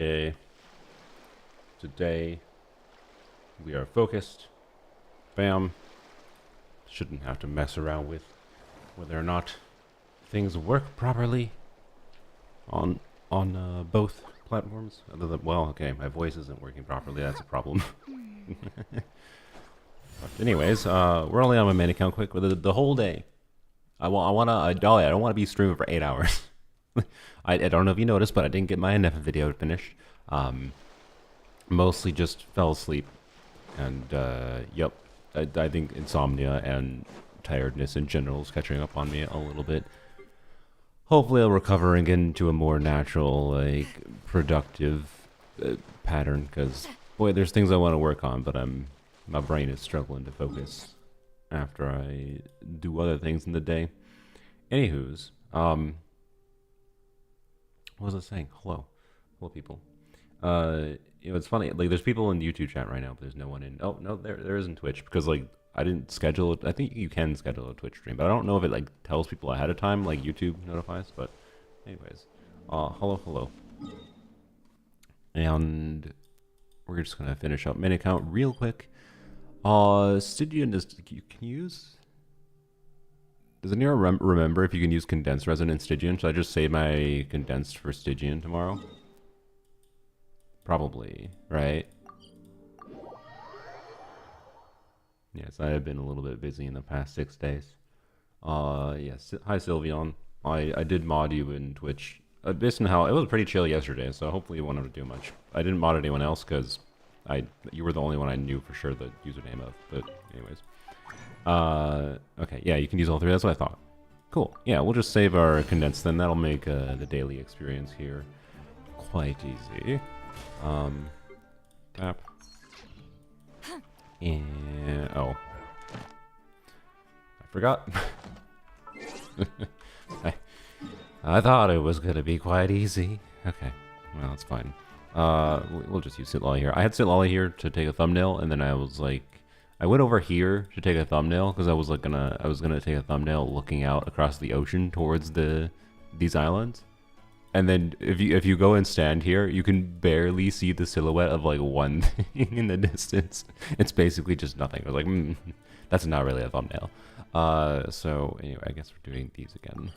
Okay. Today we are focused. Bam. Shouldn't have to mess around with whether or not things work properly on both platforms. Other than, well, okay, my voice isn't working properly. That's a problem. But anyways, we're only on my main account quick with the whole day. I don't want to be streaming for 8 hours. I don't know if you noticed, but I didn't get my NF video finished. Mostly just fell asleep, and yep, I think insomnia and tiredness in general is catching up on me a little bit. Hopefully, I'll recover and get into a more natural, like productive pattern. Because boy, there's things I want to work on, but my brain is struggling to focus after I do other things in the day. Anywho's, what was I saying? Hello, people. It's funny. Like, there's people in YouTube chat right now, but there's no one in. Oh no, there is in Twitch because like I didn't schedule it. I think you can schedule a Twitch stream, but I don't know if it like tells people ahead of time, like YouTube notifies. But anyways, hello, and we're just gonna finish up main account real quick. Stygian is you can use. Does anyone remember if you can use condensed resin in Stygian? Should I just save my condensed for Stygian tomorrow? Probably, right? Yes, I have been a little bit busy in the past 6 days. Yes. Hi, Sylveon. I did mod you in Twitch. Based on how it was pretty chill yesterday, so hopefully you won't have to do much. I didn't mod anyone else because you were the only one I knew for sure the username of. But anyways, okay, yeah, you can use all three. That's what I thought. Cool. Yeah, we'll just save our condensed then. That'll make the daily experience here quite easy. Tap. And oh, I forgot. I thought it was gonna be quite easy. Okay, well, it's fine. We'll just use Citlali here. I had Citlali here to take a thumbnail, and then I was like, I went over here to take a thumbnail because I was gonna take a thumbnail looking out across the ocean towards these islands. And then if you go and stand here, you can barely see the silhouette of like one thing in the distance. It's basically just nothing. I was like, that's not really a thumbnail. So anyway, I guess we're doing these again.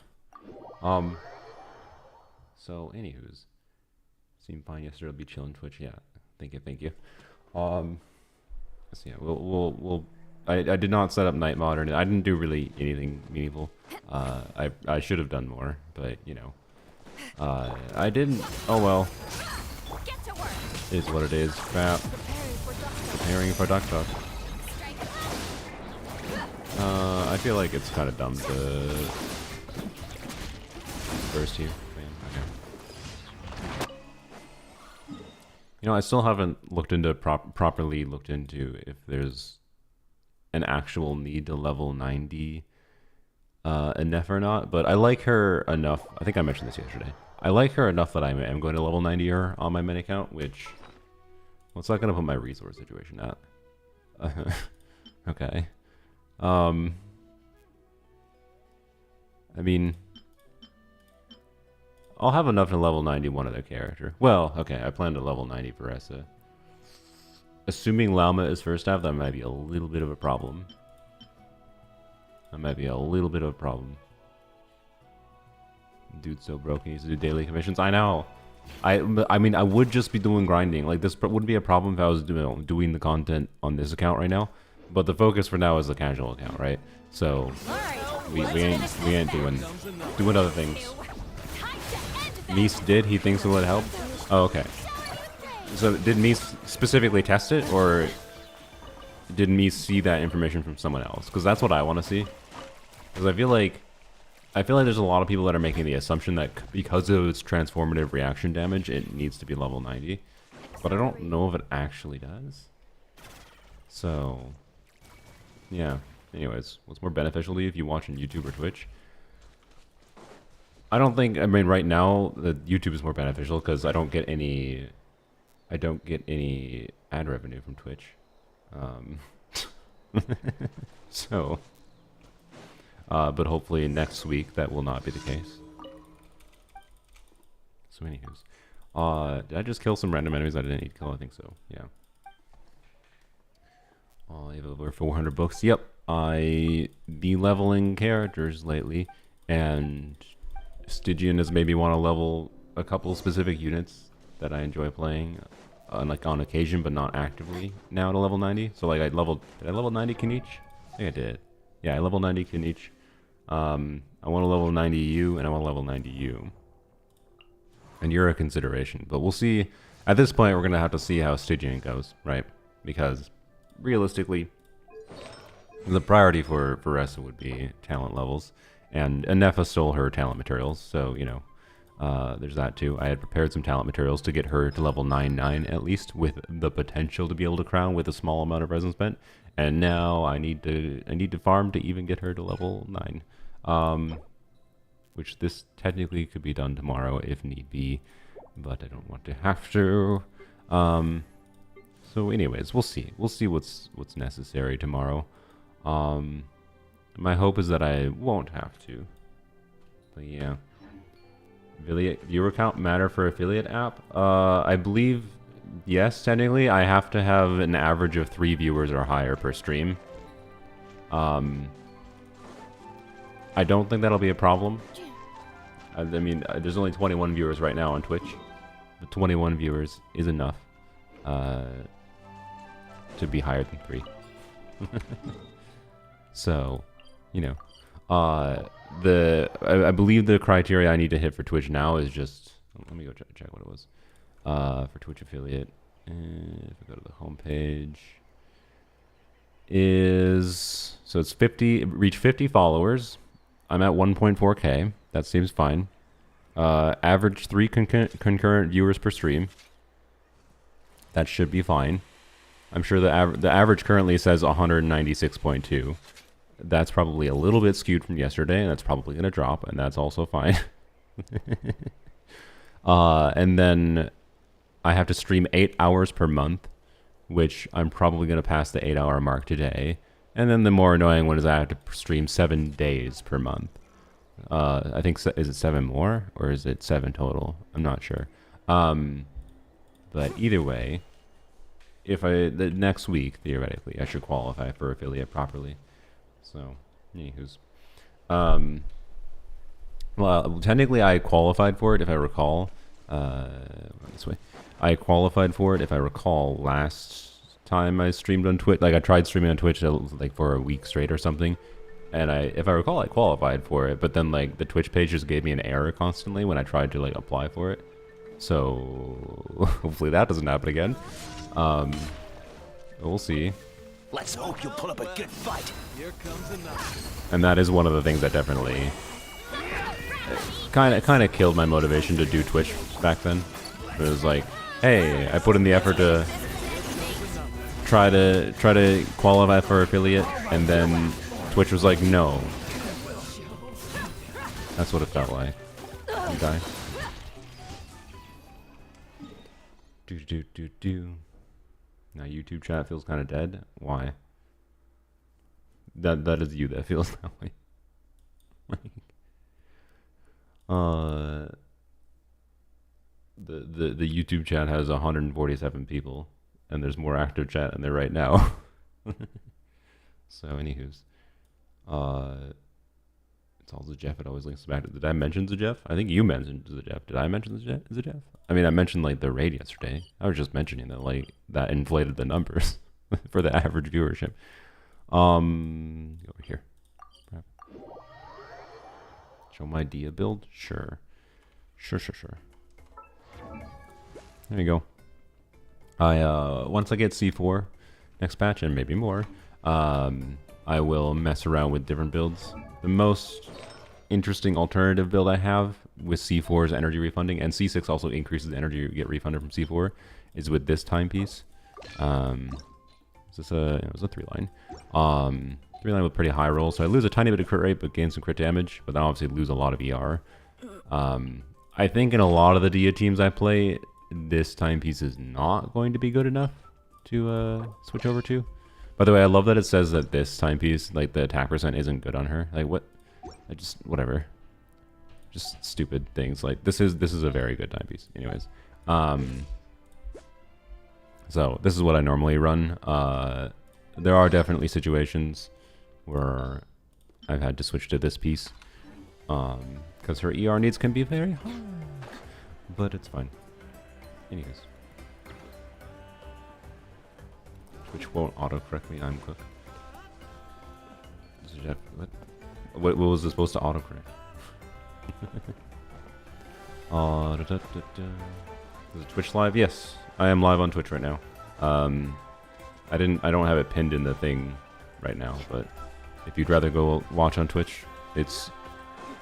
So anywho's, seemed fine yesterday. I'll be chilling Twitch. Yeah, thank you. So yeah, I did not set up night mod or I didn't do really anything meaningful. I should have done more, but you know. I didn't. Oh well. It is what it is. Crap. Preparing for duck duck. I feel like it's kind of dumb to burst here. Okay. You know, I still haven't looked into properly looked into if there's an actual need to level 90 Nef or not, but I like her enough. I think I mentioned this yesterday. I like her enough that I am going to level 90 her on my main account, which, well, it's not going to put my resource situation at. Okay. I mean, I'll have enough to level 90 one other character. Well, okay, I plan to level 90 Veressa. Assuming Lauma is first half, that might be a little bit of a problem. Dude's so broke, he needs to do daily commissions. I know. I mean, I would just be doing grinding. Like, this wouldn't be a problem if I was doing the content on this account right now. But the focus for now is the casual account, right? So, we ain't doing other things. Mies did? He thinks it would help? Oh, okay. So, did Mies specifically test it, or did Mies see that information from someone else? Because that's what I want to see. Because I feel like there's a lot of people that are making the assumption that because of its transformative reaction damage, it needs to be level 90. But I don't know if it actually does. So, yeah. Anyways, what's more beneficial to you if you watch on YouTube or Twitch? I mean, right now, the YouTube is more beneficial because I don't get any ad revenue from Twitch. So, but hopefully next week that will not be the case. So anyways, Did I just kill some random enemies I didn't need to kill? I think so. Yeah. I have over 400 books. Yep. I be leveling characters lately, and Stygian has made me want to level a couple specific units that I enjoy playing, like on occasion, but not actively. Now to level 90. So like did I level 90 Kinich? I think I did. Yeah, I level 90 Kinich. I want to level 90 you, and I want to level 90 you. And you're a consideration, but we'll see. At this point, we're gonna have to see how Stygian goes, right? Because realistically, the priority for Ressa would be talent levels, and Nefa stole her talent materials, so you know, there's that too. I had prepared some talent materials to get her to level 99 at least, with the potential to be able to crown with a small amount of resin spent. And now I need to farm to even get her to level 9. Which this technically could be done tomorrow if need be, but I don't want to have to. So anyways, we'll see. We'll see what's necessary tomorrow. My hope is that I won't have to. But yeah. Affiliate viewer count matter for affiliate app? I believe yes, technically. I have to have an average of 3 viewers or higher per stream. I don't think that'll be a problem. I mean, there's only 21 viewers right now on Twitch. But 21 viewers is enough to be higher than 3. So, you know, I believe the criteria I need to hit for Twitch now is just, let me go check what it was. For Twitch affiliate, if I go to the home page, so it's 50, reach 50 followers. I'm at 1.4K. That seems fine. Average 3 concurrent viewers per stream. That should be fine. I'm sure the average currently says 196.2. That's probably a little bit skewed from yesterday, and that's probably going to drop, and that's also fine. And then I have to stream 8 hours per month, which I'm probably going to pass the 8-hour mark today. And then the more annoying one is I have to stream 7 days per month. I think, is it 7 more, or is it 7 total? I'm not sure. But either way, the next week, theoretically, I should qualify for affiliate properly. So, anywho's. Well, technically I qualified for it, if I recall. This way. I qualified for it, if I recall, last time I streamed on Twitch. Like, I tried streaming on Twitch, like, for a week straight or something. And if I recall, I qualified for it. But then, like, the Twitch page just gave me an error constantly when I tried to, like, apply for it. So, hopefully that doesn't happen again. We'll see. Let's hope you pull up a good fight. Here comes another. And that is one of the things that definitely kind of killed my motivation to do Twitch back then. It was like, hey, I put in the effort to try to qualify for affiliate, and then Twitch was like, no. That's what it felt like. Okay. Do. Now YouTube chat feels kind of dead. Why? That is you that feels that way. The YouTube chat has 147 people, and there's more active chat in there right now. So, anywho's, it's all Jeff. It always links back to. Did I mention Jeff? I think you mentioned Jeff. Did I mention Jeff? I mean, I mentioned like the raid yesterday. I was just mentioning that, like, that inflated the numbers for the average viewership. Over here. Show my Dia build? Sure. Sure. There you go. Once I get C4 next patch, and maybe more, I will mess around with different builds. The most interesting alternative build I have with C4's energy refunding, and C6 also increases the energy you get refunded from C4, is with this timepiece. It was a 3-line. 3-line with pretty high roll, so I lose a tiny bit of crit rate, but gain some crit damage, but then obviously lose a lot of ER. I think in a lot of the Dia teams I play, this timepiece is not going to be good enough to switch over to. By the way, I love that it says that this timepiece, like, the attack percent isn't good on her. Like, what? Whatever. Just stupid things. Like, this is a very good timepiece. Anyways, So this is what I normally run. There are definitely situations where I've had to switch to this piece. Because her ER needs can be very high. But it's fine. Anyways. Twitch won't autocorrect me, I'm cook. What was this supposed to autocorrect? Is it Twitch live? Yes, I am live on Twitch right now. I don't have it pinned in the thing right now, but if you'd rather go watch on Twitch, it's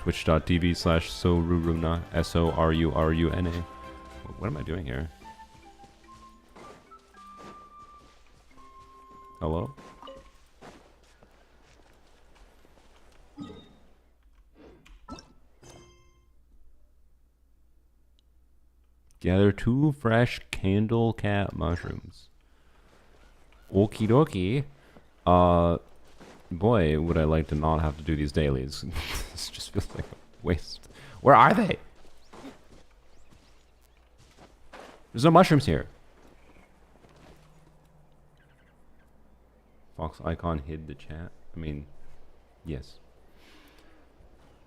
twitch.tv/soruruna, SORURUNA. What am I doing here? Hello? Gather 2 fresh candle cat mushrooms. Okie dokie. Boy, would I like to not have to do these dailies. This just feels like a waste. Where are they? There's no mushrooms here. Fox icon hid the chat. I mean, yes.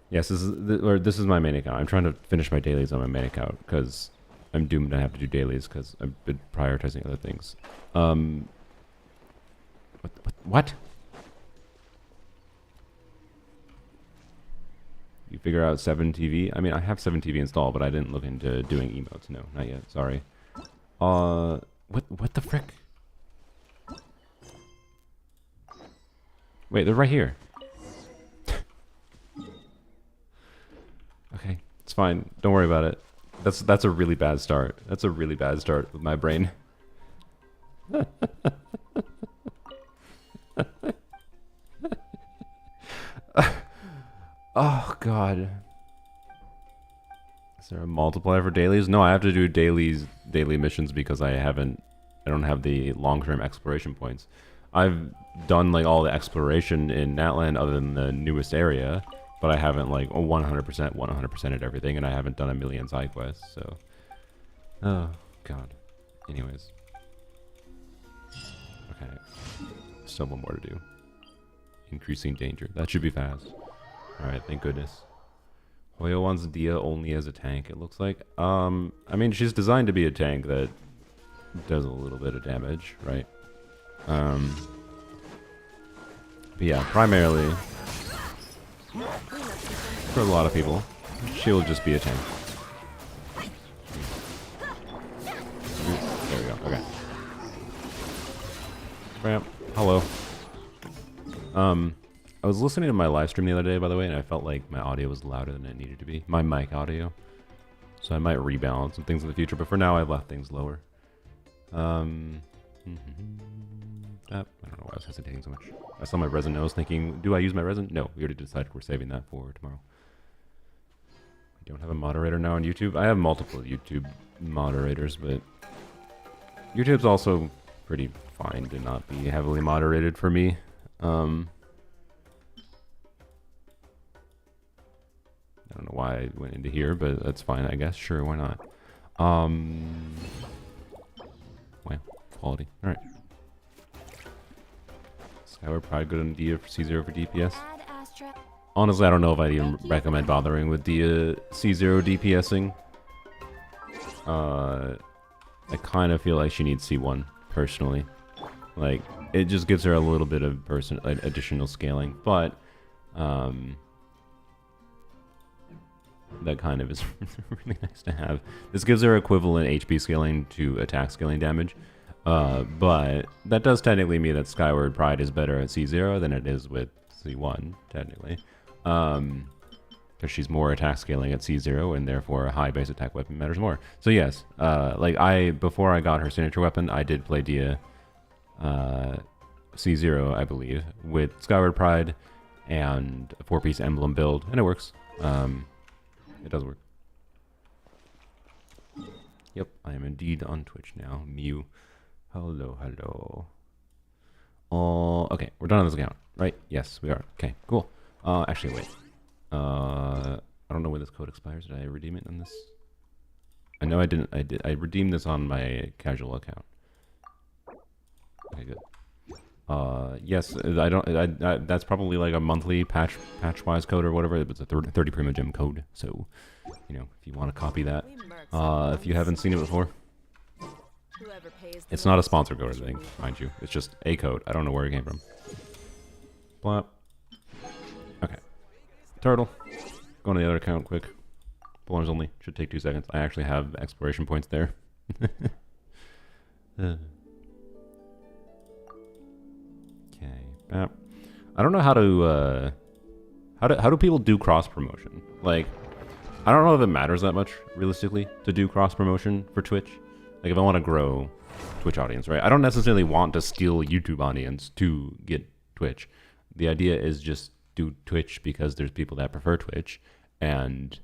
Yes, this is my main account. I'm trying to finish my dailies on my main account because I'm doomed to have to do dailies because I've been prioritizing other things. What? You figure out 7TV? I mean, I have 7TV installed, but I didn't look into doing emotes. No, not yet. Sorry. What the frick? Wait, they're right here. Okay, it's fine. Don't worry about it. That's a really bad start. That's a really bad start with my brain. Oh god. Is there a multiplier for dailies? No, I have to do daily missions because I don't have the long-term exploration points. I've done like all the exploration in Natland other than the newest area, but I haven't like 100% at everything, and I haven't done a million side quests, so. Oh god. Anyways. Okay. Still one more to do. Increasing danger. That should be fast. Alright, thank goodness. Hoyo wants Dia only as a tank, it looks like. I mean, she's designed to be a tank that does a little bit of damage, right? But yeah, primarily, for a lot of people, she'll just be a tank. There we go, okay. Ramp, hello. I was listening to my live stream the other day, by the way, and I felt like my audio was louder than it needed to be. My mic audio. So I might rebalance some things in the future, but for now I've left things lower. I don't know why I was hesitating so much. I saw my resin and I was thinking, do I use my resin? No, we already decided we're saving that for tomorrow. I don't have a moderator now on YouTube. I have multiple YouTube moderators, but YouTube's also pretty fine to not be heavily moderated for me. I don't know why I went into here, but that's fine, I guess. Sure, why not? Well, quality. Alright. Skyward Pride good on Dia for C0 for DPS. Honestly, I don't know if I'd even recommend bothering with Dia C0 DPSing. I kind of feel like she needs C1, personally. Like, it just gives her a little bit of additional scaling, but that kind of is really nice to have. This gives her equivalent HP scaling to attack scaling damage, but that does technically mean that Skyward Pride is better at C0 than it is with C1, technically, because she's more attack scaling at C0, and therefore a high base attack weapon matters more. So yes, like before I got her signature weapon, I did play Dia C0, I believe, with Skyward Pride and a 4-piece emblem build, and it works. It does work. Yep, I am indeed on Twitch now. Mew. Hello, hello. Okay, we're done on this account, right? Yes, we are. Okay, cool. Actually, wait. I don't know when this code expires. Did I redeem it on this? I know I didn't. I redeemed this on my casual account. Okay, good. Yes, I don't. That's probably like a monthly patch-wise code or whatever. It's a 30 Prima Gem code. So, you know, if you want to copy that, if you haven't seen it before, it's not a sponsor code or anything, mind you. It's just a code. I don't know where it came from. Blop. Okay. Turtle. Go on the other account quick. Ballers only. Should take 2 seconds. I actually have exploration points there. Okay. I don't know how to how do people do cross promotion? Like, I don't know if it matters that much realistically to do cross promotion for Twitch. Like, if I want to grow Twitch audience, right? I don't necessarily want to steal YouTube audience to get Twitch. The idea is just do Twitch because there's people that prefer Twitch, and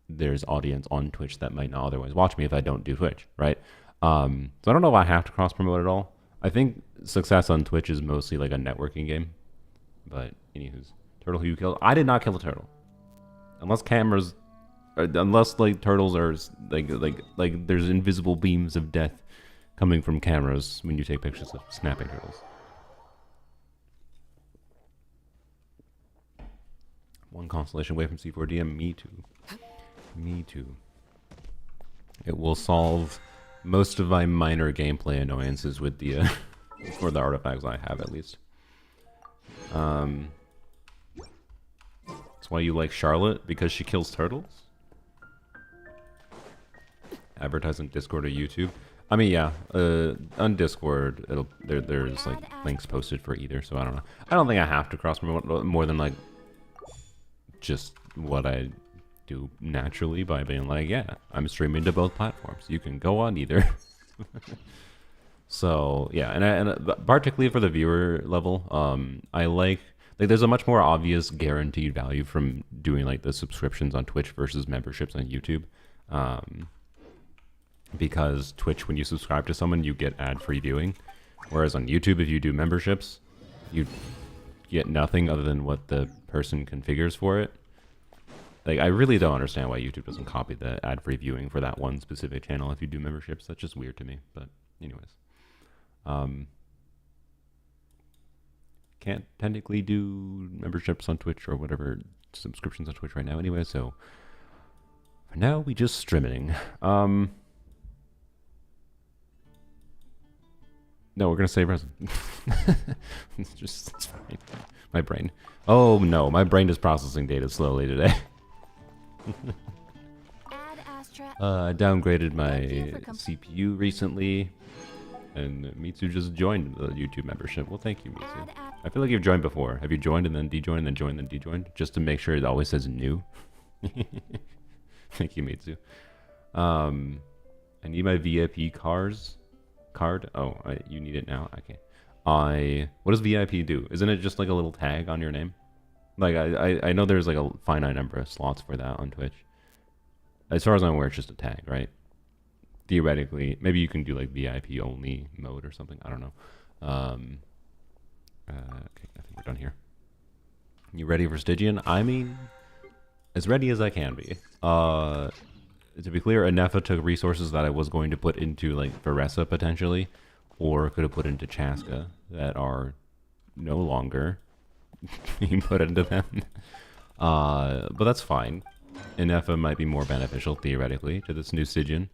there's audience on Twitch that might not otherwise watch me if I don't do Twitch, right? So I don't know if I have to cross promote at all. I think success on Twitch is mostly like a networking game. But anywho's, turtle who you killed? I did not kill a turtle. Unless cameras, unless like turtles are like there's invisible beams of death coming from cameras when you take pictures of snapping turtles. One constellation away from C4DM. Me too. Me too. It will solve most of my minor gameplay annoyances with the for the artifacts I have, at least. That's why you like Charlotte, because she kills turtles. Advertise on Discord or YouTube. I mean, yeah, on Discord, there's like links posted for either, so I don't know. I don't think I have to cross promote more than like just what I do naturally by being like, yeah, I'm streaming to both platforms. You can go on either. So yeah, and particularly for the viewer level, I like there's a much more obvious guaranteed value from doing like the subscriptions on Twitch versus memberships on YouTube. Because Twitch, when you subscribe to someone, you get ad-free viewing, whereas on YouTube, if you do memberships, you get nothing other than what the person configures for it. Like, I really don't understand why YouTube doesn't copy the ad-free viewing for that one specific channel if you do memberships. That's just weird to me. But anyways, can't technically do memberships on Twitch or whatever subscriptions on Twitch right now anyway. So for now, we just streaming. No, we're gonna save resin. It's fine. My brain. Oh no, my brain is processing data slowly today. I downgraded my CPU recently, and Mitsu just joined the YouTube membership. Well, thank you, Mitsu. I feel like you've joined before. Have you joined and then dejoined, and then joined and dejoined, just to make sure it always says new? Thank you, Mitsu. I need my VIP card. Oh, you need it now. Okay. What does VIP do? Isn't it just like a little tag on your name? Like I know there's like a finite number of slots for that on Twitch. As far as I'm aware, it's just a tag, right? Theoretically, maybe you can do like VIP only mode or something. I don't know. Okay, I think we're done here. You ready for Stygian? I mean, as ready as I can be. To be clear, Anefa took resources that I was going to put into like Veresa potentially, or could have put into Chaska that are no longer being put into them. But that's fine. Anefa might be more beneficial theoretically to this new Stygian.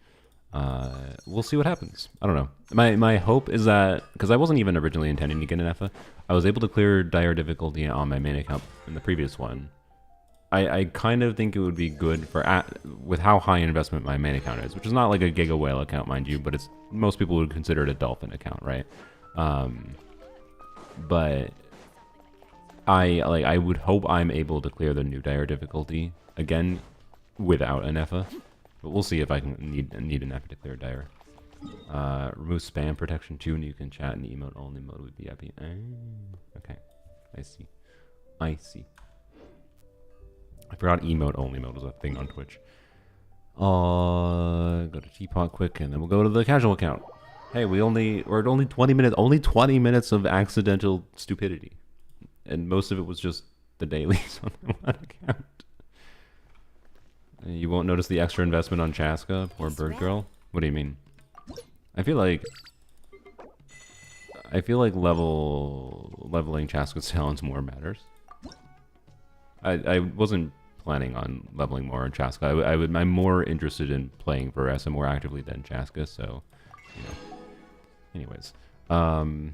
We'll see what happens. I don't know. My hope is that, because I wasn't even originally intending to get Anefa, I was able to clear dire difficulty on my main account in the previous one. I kind of think it would be good for with how high investment my main account is, which is not like a Giga Whale account, mind you, but it's most people would consider it a Dolphin account, right? But I would hope I'm able to clear the new dire difficulty again without Anefa, but we'll see if I can need Anefa to clear dire. Remove spam protection too, and you can chat in emote only mode with VIP. Okay, I see. I forgot emote only mode was a thing on Twitch. Go to Teapot quick, and then we'll go to the casual account. Hey, we're only 20 minutes. Only 20 minutes of accidental stupidity, and most of it was just the dailies on that one account. You won't notice the extra investment on Chaska, poor bird girl. What do you mean? I feel like leveling Chaska's talents more matters. I wasn't planning on leveling more on Chaska. I'm more interested in playing Veressa more actively than Chaska, so you know. Anyways. Do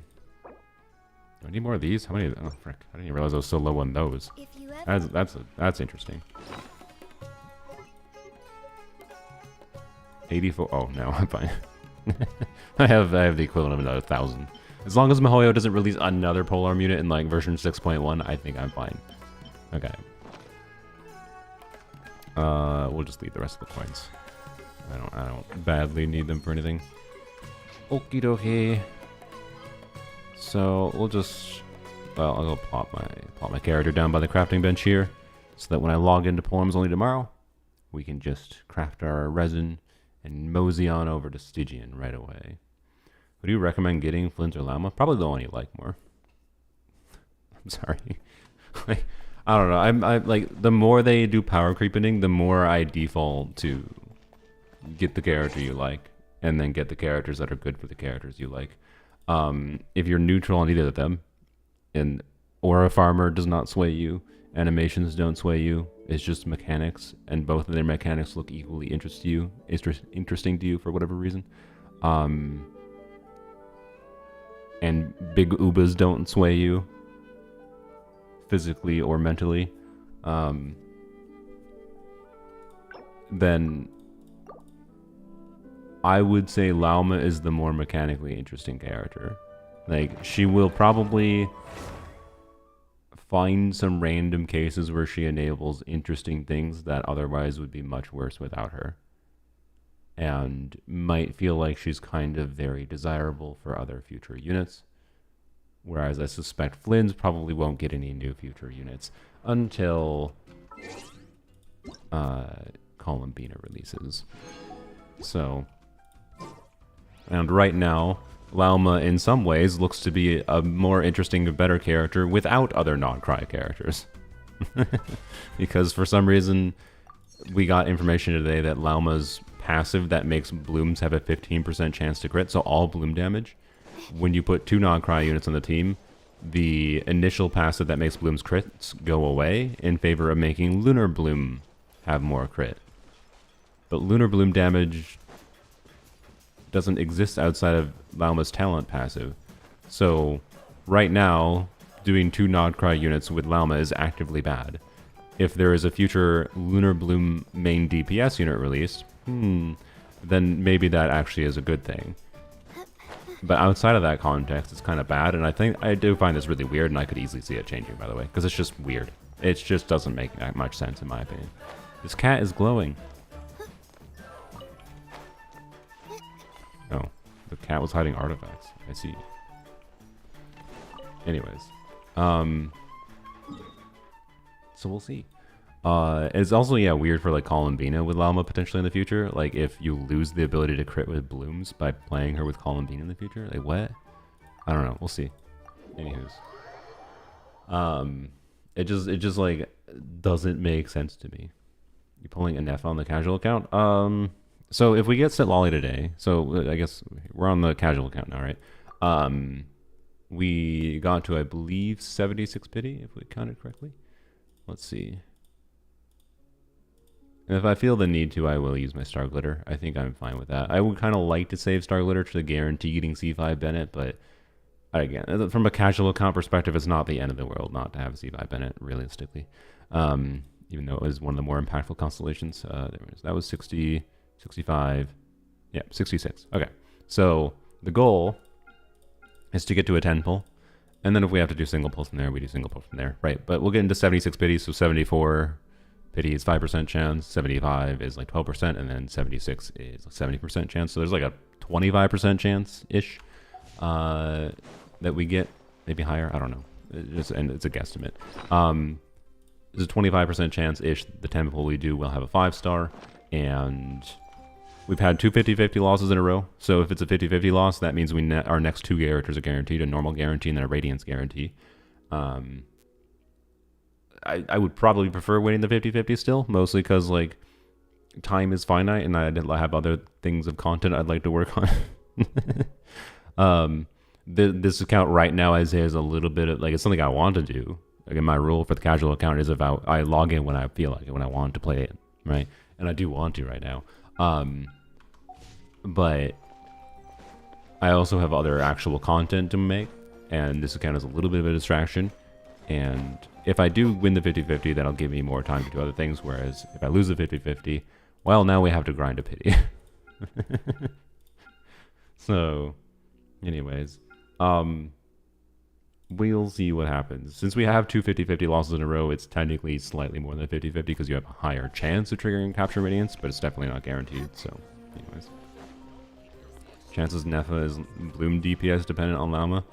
I need more of these? How many? Oh frick. I didn't even realize I was so low on those. That's interesting. 84. Oh no, I'm fine. I have the equivalent of another 1,000. As long as MiHoYo doesn't release another polearm unit in like version 6.1, I think I'm fine. Okay. We'll just leave the rest of the coins. I don't badly need them for anything. Okie dokie. So we'll just, well, I'll go plot my character down by the crafting bench here, so that when I log into polearms only tomorrow, we can just craft our resin and mosey on over to Stygian right away. Would you recommend getting Flint or Llama? Probably the one you like more. I'm sorry. Like, I don't know. I'm like, the more they do power creeping, the more I default to get the character you like, and then get the characters that are good for the characters you like. If you're neutral on either of them, and Aura Farmer does not sway you, animations don't sway you, it's just mechanics, and both of their mechanics look equally interesting to you for whatever reason. And big Ubas don't sway you physically or mentally, then I would say Lauma is the more mechanically interesting character. Like, she will probably find some random cases where she enables interesting things that otherwise would be much worse without her. And might feel like she's kind of very desirable for other future units. Whereas I suspect Flynn's probably won't get any new future units until Columbina releases. So, and right now, Lauma in some ways looks to be a more interesting and better character without other non-Cry characters. Because for some reason, we got information today that Lauma's passive that makes blooms have a 15% chance to crit, so all bloom damage. When you put 2 non-Cry units on the team, the initial passive that makes blooms crits go away in favor of making Lunar Bloom have more crit. But Lunar Bloom damage doesn't exist outside of Lauma's talent passive. So right now, doing 2 non-Cry units with Lauma is actively bad. If there is a future Lunar Bloom main DPS unit released, then maybe that actually is a good thing. But outside of that context, it's kind of bad, and I do find this really weird, and I could easily see it changing, by the way, because it's just weird. It just doesn't make that much sense, in my opinion. This cat is glowing. Oh, the cat was hiding artifacts. I see. Anyways, so we'll see. It's also, yeah, weird for like Columbina with Lauma potentially in the future. Like, if you lose the ability to crit with blooms by playing her with Columbina in the future, like what? I don't know. We'll see. Anywho's, it just like doesn't make sense to me. You pulling a Neff on the casual account? So if we get Citlali today, so I guess we're on the casual account now, right? We got to, I believe, 76 pity if we counted correctly. Let's see. If I feel the need to, I will use my Star Glitter. I think I'm fine with that. I would kind of like to save Star Glitter to guarantee getting C5 Bennett, but again, from a casual account perspective, it's not the end of the world not to have C5 Bennett, realistically. Even though it was one of the more impactful constellations. There it is. That was 60, 65, yeah, 66. Okay, so the goal is to get to a 10 pull, and then if we have to do single pull from there, we do single pull from there, right? But we'll get into 76 pity, so 74 pity is 5% chance, 75 is like 12%, and then 76 is 70% chance. So there's like a 25% chance-ish that we get, maybe higher, I don't know. And it's a guesstimate. There's a 25% chance-ish the 10 pull we do will have a 5-star, and we've had 2 50-50 losses in a row. So if it's a 50-50 loss, that means our next 2 characters are guaranteed, a normal guarantee and then a radiance guarantee. I would probably prefer winning the 50-50 still, mostly because, like, time is finite and I have other things of content I'd like to work on. This account right now, I say, is a little bit of, like, it's something I want to do. Like, my rule for the casual account is about I log in when I feel like it, when I want to play it, right? And I do want to right now. But I also have other actual content to make, and this account is a little bit of a distraction. And if I do win the 50-50, that'll give me more time to do other things, whereas if I lose the 50-50, well, now we have to grind a pity. So, anyways, we'll see what happens. Since we have two 50-50 losses in a row, it's technically slightly more than 50-50 because you have a higher chance of triggering Capture Radiance, but it's definitely not guaranteed, so, anyways. Chances Nefa is Bloom DPS dependent on Llama?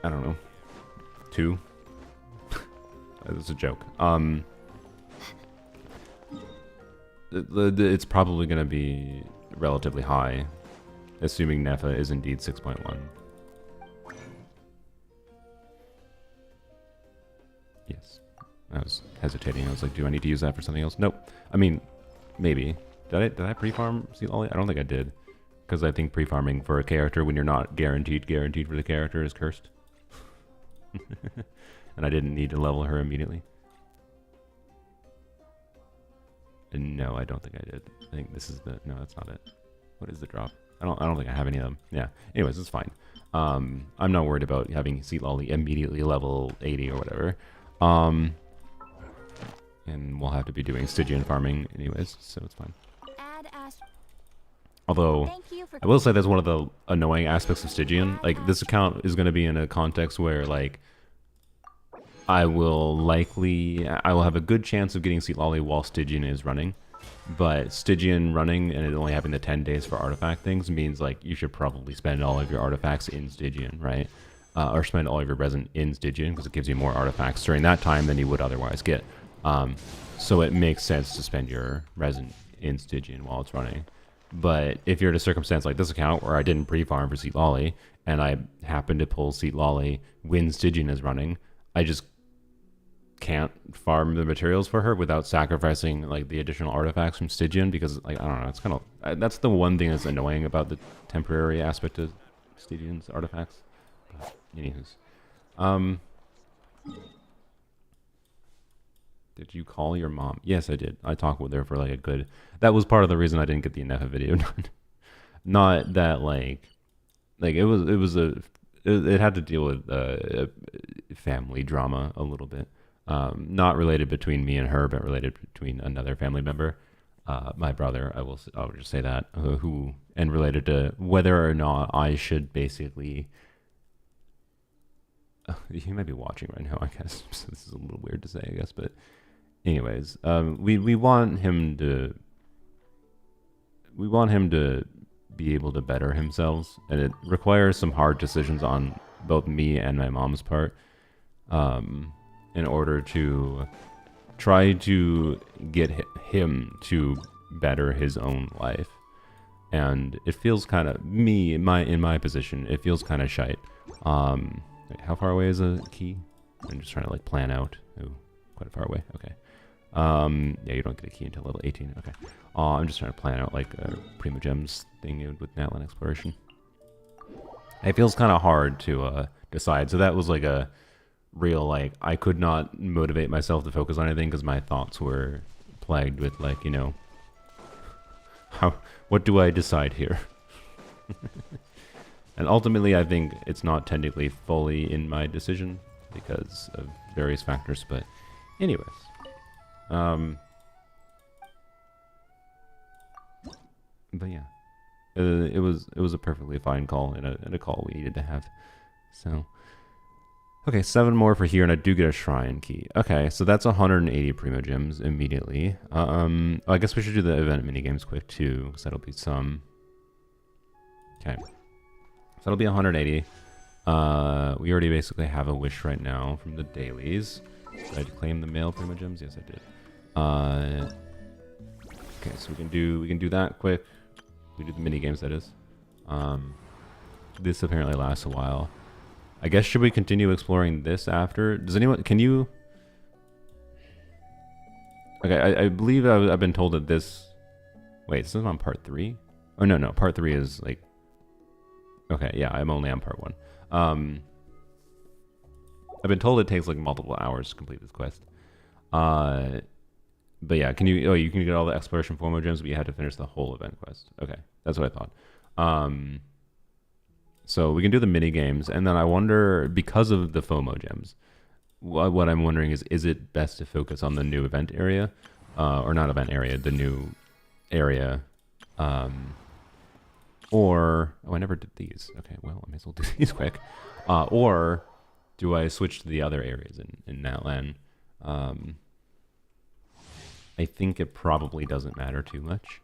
I don't know. 2? That's a joke. It's probably going to be relatively high, assuming Nefa is indeed 6.1. Yes. I was hesitating. I was like, do I need to use that for something else? Nope. I mean, maybe. Did I pre-farm Citlali? I don't think I did. Because I think pre-farming for a character when you're not guaranteed for the character is cursed. And I didn't need to level her immediately. And no, I don't think I did. I think this is the... No, that's not it. What is the drop? I don't think I have any of them. Yeah. Anyways, it's fine. I'm not worried about having Citlali immediately level 80 or whatever. And we'll have to be doing Stygian farming anyways, so it's fine. Although, I will say that's one of the annoying aspects of Stygian. Like, this account is going to be in a context where, like, I will have a good chance of getting Citlali while Stygian is running. But Stygian running and it only having the 10 days for artifact things means, like, you should probably spend all of your artifacts in Stygian, right? Or spend all of your resin in Stygian, because it gives you more artifacts during that time than you would otherwise get. So it makes sense to spend your resin in Stygian while it's running. But if you're in a circumstance like this account where I didn't pre-farm for Citlali, and I happen to pull Citlali when Stygian is running, I just can't farm the materials for her without sacrificing, like, the additional artifacts from Stygian, because, like, I don't know, it's kind of... that's the one thing that's annoying about the temporary aspect of Stygian's artifacts. But, anywho's. Did you call your mom? Yes, I did. I talked with her for, like, a good... That was part of the reason I didn't get the Nefa video done. Not that, like it had to deal with family drama a little bit. Not related between me and her, but related between another family member, my brother. I'll just say that, and related to whether or not I should basically... he might be watching right now, I guess. So this is a little weird to say, I guess, but anyways, we want him to be able to better himself, and it requires some hard decisions on both me and my mom's part, in order to try to get him to better his own life. And it feels kind of, in my position, it feels kind of shite. Wait, how far away is a key? I'm just trying to, like, plan out. Oh, quite far away. Okay. Yeah, you don't get a key until level 18. Okay. I'm just trying to plan out, like, a Primo Gems thing with Natlan Exploration. It feels kind of hard to decide. So that was, like, a real, like, I could not motivate myself to focus on anything because my thoughts were plagued with, like, you know, what do I decide here? And ultimately, I think it's not technically fully in my decision because of various factors. But anyways, but yeah, it was a perfectly fine call and a call we needed to have. So okay, 7 more for here, and I do get a shrine key. Okay, so that's 180 Primo Gems immediately. I guess we should do the event minigames quick too, because that'll be some. Okay. So that'll be 180. We already basically have a wish right now from the dailies. Did I claim the male Primo Gems? Yes, I did. Okay, so we can do that quick. We do the mini games, that is. This apparently lasts a while. I guess should we continue exploring this after? Does anyone Okay, I believe I've been told that this... Wait, this is on part 3? Oh, no, part 3 is like... Okay, yeah, I'm only on part 1. I've been told it takes like multiple hours to complete this quest. But yeah, can you... Oh, you can get all the exploration FOMO gems, but you had to finish the whole event quest. Okay, that's what I thought. So we can do the mini games, and then I wonder, because of the FOMO gems, what I'm wondering is it best to focus on the new event area, or not event area, the new area, or oh, I never did these. Okay, well, I may as well do these quick. Or do I switch to the other areas in Natlan? I think it probably doesn't matter too much.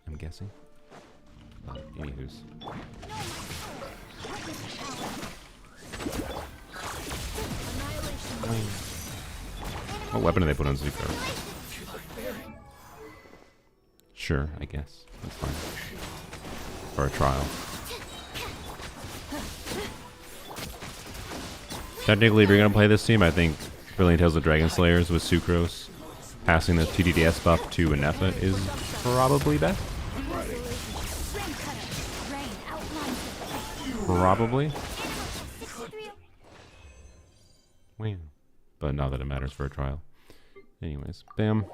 I'm guessing. Anywho's. What weapon do they put on Zuko? Sure, I guess. That's fine. For a trial. Technically, if you're going to play this team, I think Brilliant Tales of Dragon Slayers with Sucrose passing the 2DDS buff to Anefa is probably best. Probably. Wow. But not that it matters for a trial. Anyways, bam.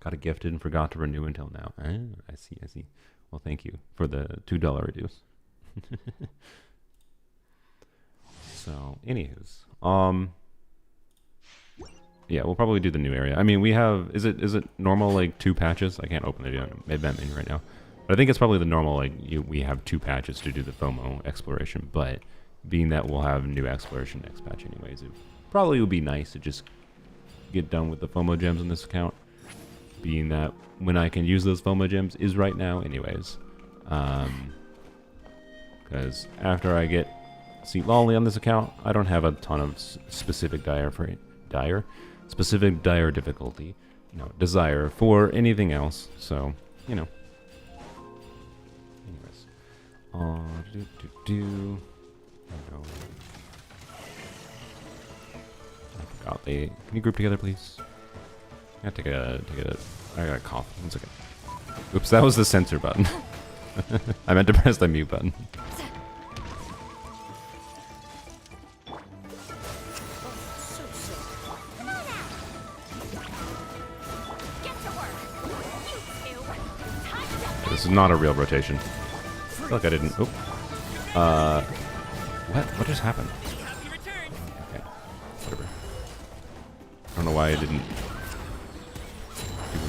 Got a gifted and forgot to renew until now. Ah, I see. Well, thank you for the $2 reduce. So, anywho's. Yeah, we'll probably do the new area. I mean, we have... Is it normal, like, 2 patches? I can't open the event menu right now. But I think it's probably the normal, like, we have 2 patches to do the FOMO exploration. But being that we'll have new exploration next patch anyways, it probably would be nice to just get done with the FOMO gems in this account. Being that when I can use those FOMO gems is right now anyways. Because after I get Citlali on this account, I don't have a ton of specific specific dire difficulty, desire for anything else. So, anyways. There we go. I forgot can you group together, please? I gotta take a, I got a cough. 1 second. Oops, that was the censor button. I meant to press the mute button. This is not a real rotation. I feel like I didn't... Oh. What just happened? Okay. Whatever. I don't know why I didn't do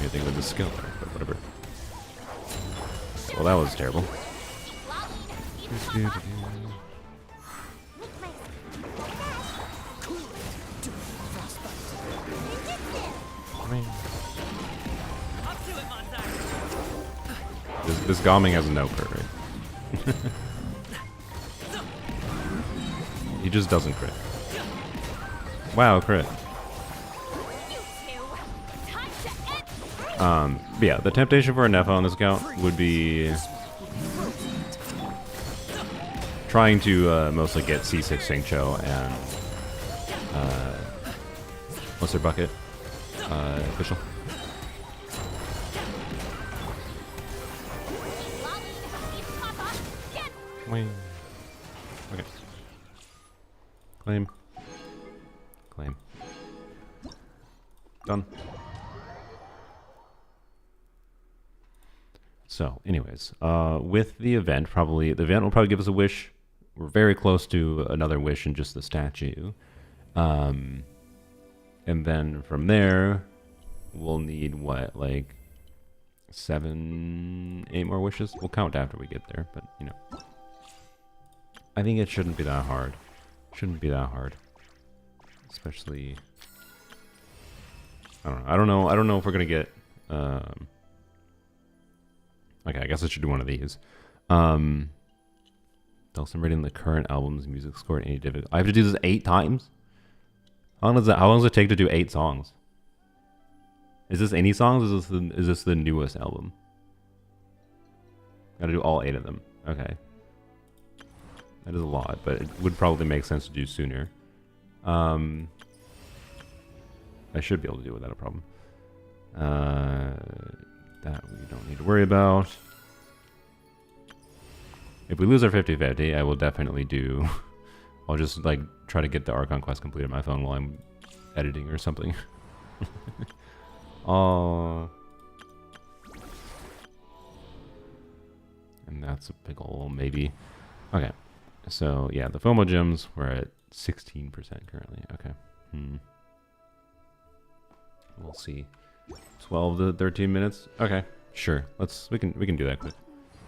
anything with the skill there, but whatever. Well, that was terrible. This Galming has no crit rate. He just doesn't crit. Wow, crit. But yeah, the temptation for a Nefa on this account would be trying to mostly get C6 Singcho and what's their bucket? Official. Okay. Claim. Done. So, anyways, with the event, the event will probably give us a wish. We're very close to another wish in just the statue. And then from there, we'll need what, like 7, 8 more wishes? We'll count after we get there, but I think it shouldn't be that hard. Especially, I don't know if we're gonna get okay, I guess I should do one of these. Celebrating the current album's music score at any difficulty. I have to do this 8 times? How long does it take to do 8 songs? Is this any songs? Is this the newest album? Gotta do all 8 of them. Okay. That is a lot, but it would probably make sense to do sooner. I should be able to do without a problem. That we don't need to worry about. If we lose our 50-50, I will definitely do... I'll just, like, try to get the Archon quest completed on my phone while I'm editing or something. And that's a big ol' maybe. Okay. So, yeah, the FOMO gems, we're at 16% currently. Okay. We'll see. 12 to 13 minutes? Okay. Sure. We can do that quick.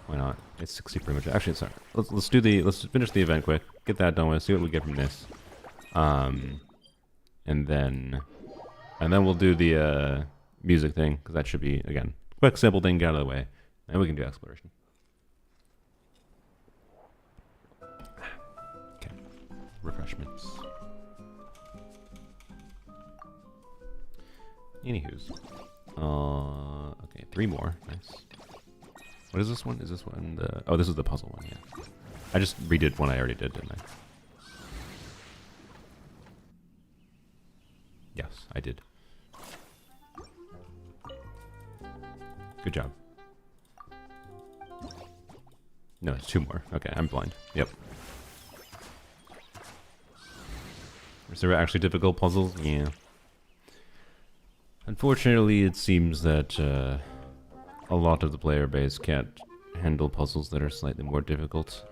Why not? It's 60 pretty much. Actually, sorry. Let's finish the event quick. Get that done with. See what we get from this. And then we'll do the music thing, because that should be, again, quick, simple thing, get out of the way. And we can do exploration. Okay. Refreshments. Anywho's. Okay, 3 more. Nice. What is this one? Is this one the... Oh, this is the puzzle one, yeah. I just redid one I already did, didn't I? Yes, I did. Good job. No, it's 2 more. Okay, I'm blind. Yep. Is there actually difficult puzzles? Yeah. Unfortunately, it seems that a lot of the player base can't handle puzzles that are slightly more difficult,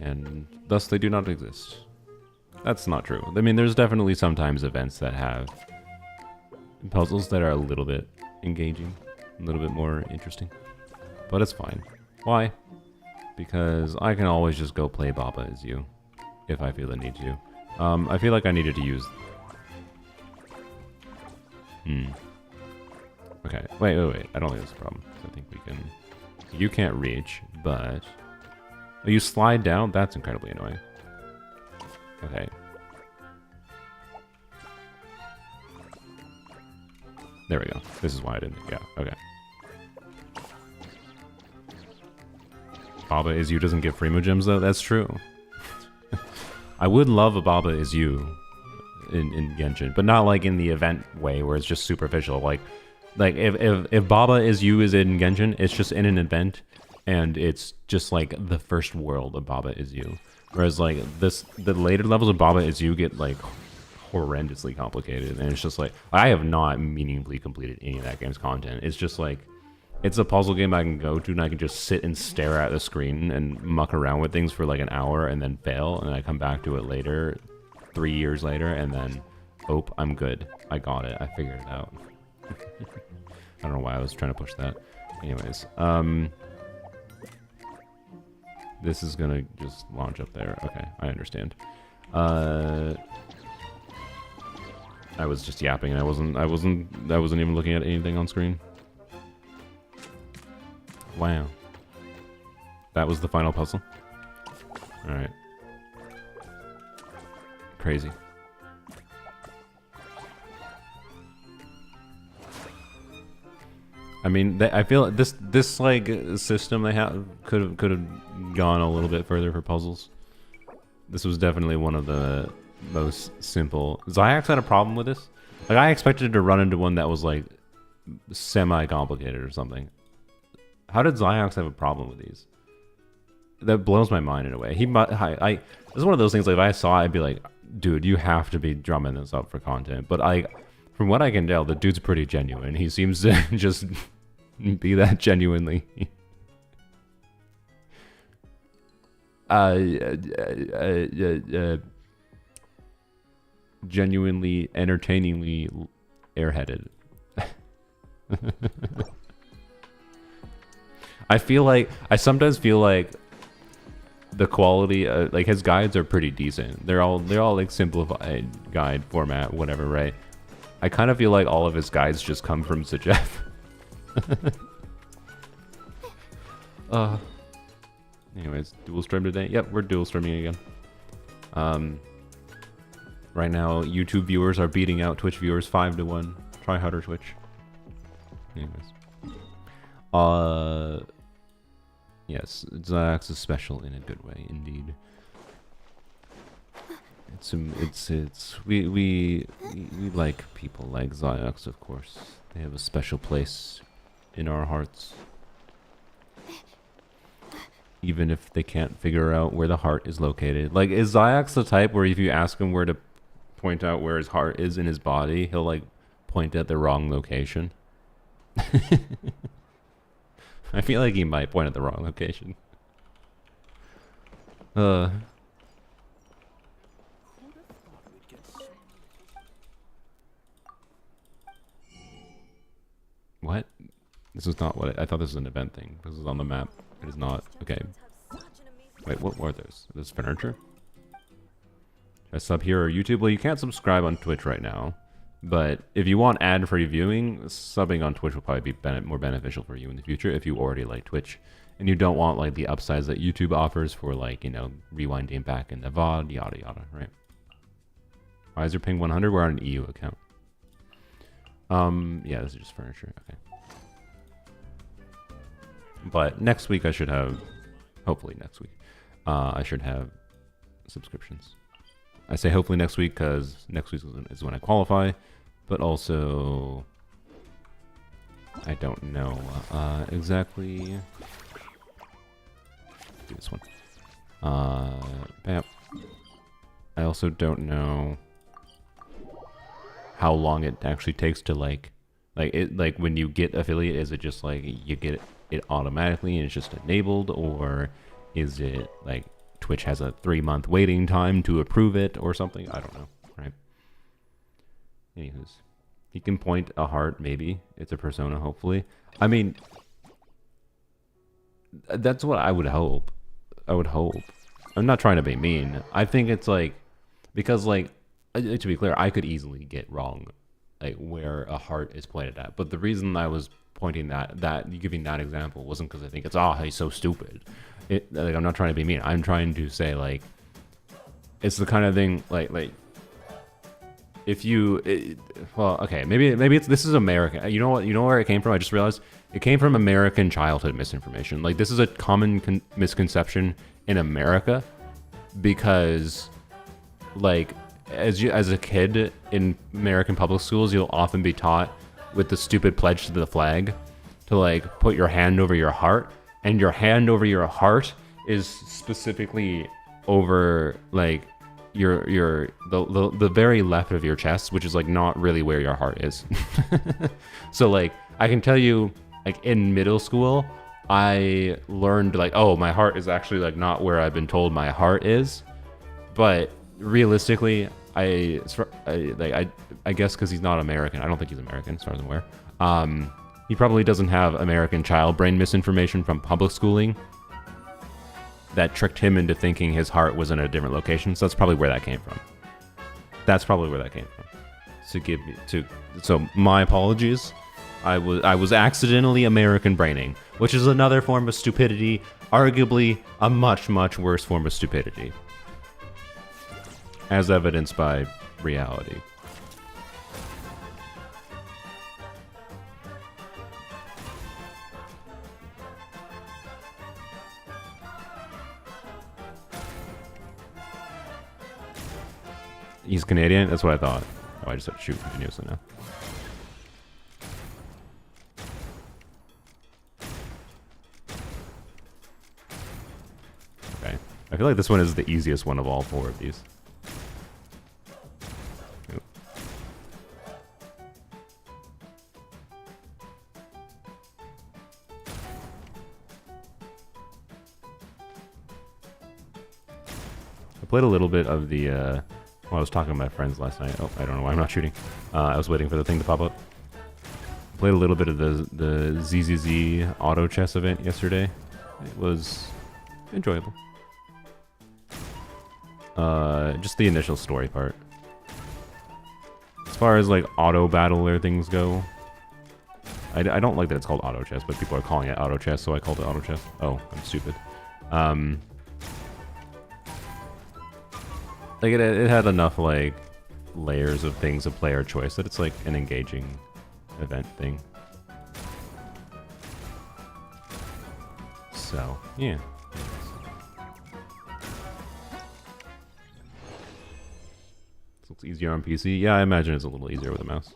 and thus they do not exist. That's not true. I mean, there's definitely sometimes events that have puzzles that are a little bit engaging, a little bit more interesting, but it's fine. Why? Because I can always just go play Baba as you, if I feel the need to. I feel like I needed to use... Okay, wait. I don't think that's a problem. I think we can... You can't reach, but... Oh, you slide down? That's incredibly annoying. Okay. There we go. This is why I didn't... Yeah, okay. Baba is you doesn't get Fremo gems, though? That's true. I would love a Baba is you in Genshin, but not like in the event way where it's just superficial. Like if Baba is you is in Genshin, it's just in an event, and it's just like the first world of Baba is you. Whereas like the later levels of Baba is you get like horrendously complicated, and it's just like I have not meaningfully completed any of that game's content. It's just like it's a puzzle game I can go to, and I can just sit and stare at the screen and muck around with things for like an hour and then fail, and I come back to it later, 3 years later, and then, oh, I'm good. I got it. I figured it out. I don't know why I was trying to push that. Anyways, this is gonna just launch up there. Okay, I understand. I was just yapping, and I wasn't even looking at anything on screen. Wow. That was the final puzzle? Alright. Crazy. I mean, I feel this like system they have could have gone a little bit further for puzzles. This was definitely one of the most simple. Zyax had a problem with this. Like I expected to run into one that was like semi-complicated or something. How did Zyax have a problem with these? That blows my mind in a way. This is one of those things, like, if I saw it, I'd be like, dude, you have to be drumming this up for content. But from what I can tell, the dude's pretty genuine. He seems to just be that genuinely. Genuinely, entertainingly airheaded. I sometimes feel like the quality, like his guides are pretty decent. They're all like simplified guide format, whatever, right? I kind of feel like all of his guides just come from Sajef. Anyways, dual stream today. Yep, we're dual streaming again. Right now, YouTube viewers are beating out Twitch viewers 5-1. Try harder, Twitch. Anyways. Yes, Zyax is special in a good way, indeed. We like people like Ziox, of course. They have a special place in our hearts. Even if they can't figure out where the heart is located. Like, is Ziox the type where if you ask him where to point out where his heart is in his body, he'll like point at the wrong location? I feel like he might point at the wrong location. What? This is not what I thought this was an event thing. This is on the map. It is not. Okay. Wait, what were those? This furniture? Should I sub here or YouTube? Well, you can't subscribe on Twitch right now. But if you want ad-free viewing, subbing on Twitch will probably be more beneficial for you in the future if you already like Twitch. And you don't want like the upsides that YouTube offers for like, you know, rewinding back in the VOD, yada yada, right? Why is your ping 100? We're on an EU account. Yeah, this is just furniture. Okay. But next week I should have, hopefully next week, I should have subscriptions. I say hopefully next week because next week is when I qualify, but also I don't know exactly. Do this one. Bam. I also don't know how long it actually takes to like when you get affiliate, is it just like you get it automatically and it's just enabled, or is it like Twitch has a 3-month waiting time to approve it or something? I don't know, right? Anywho's, he can point a heart, maybe. It's a persona, hopefully. I mean, that's what I would hope. I would hope. I'm not trying to be mean. I think it's like, because like, to be clear, I could easily get wrong, like where a heart is pointed at. But the reason I was pointing giving that example wasn't because I think it's, oh, he's so stupid. Like, I'm not trying to be mean. I'm trying to say like, it's the kind of thing like if you, well, okay, maybe this is American. You know what? You know where it came from? I just realized it came from American childhood misinformation. Like, this is a common misconception in America because, like, as a kid in American public schools, you'll often be taught with the stupid pledge to the flag to like put your hand over your heart, and your hand over your heart is specifically over like the very left of your chest, which is like not really where your heart is. So like I can tell you, like in middle school I learned like, oh, my heart is actually like not where I've been told my heart is. But realistically, I guess because he's not American, I don't think he's American as far as I'm aware. He probably doesn't have American child brain misinformation from public schooling that tricked him into thinking his heart was in a different location. So that's probably where that came from. So my apologies. I was accidentally American braining, which is another form of stupidity, arguably a much, much worse form of stupidity, as evidenced by reality. He's Canadian? That's what I thought. Oh, I just have to shoot continuously now. Okay. I feel like this one is the easiest one of all 4 of these. Oop. I played a little bit of the, well, I was talking to my friends last night. Oh, I don't know why I'm not shooting. I was waiting for the thing to pop up. Played a little bit of the ZZZ auto chess event yesterday. It was enjoyable. Just the initial story part. As far as like auto battler things go, I don't like that it's called auto chess, but people are calling it auto chess, so I called it auto chess. Oh, I'm stupid. Like it had enough like layers of things of player choice that it's like an engaging event thing. So yeah. looks easier on PC. Yeah, I imagine it's a little easier with a mouse.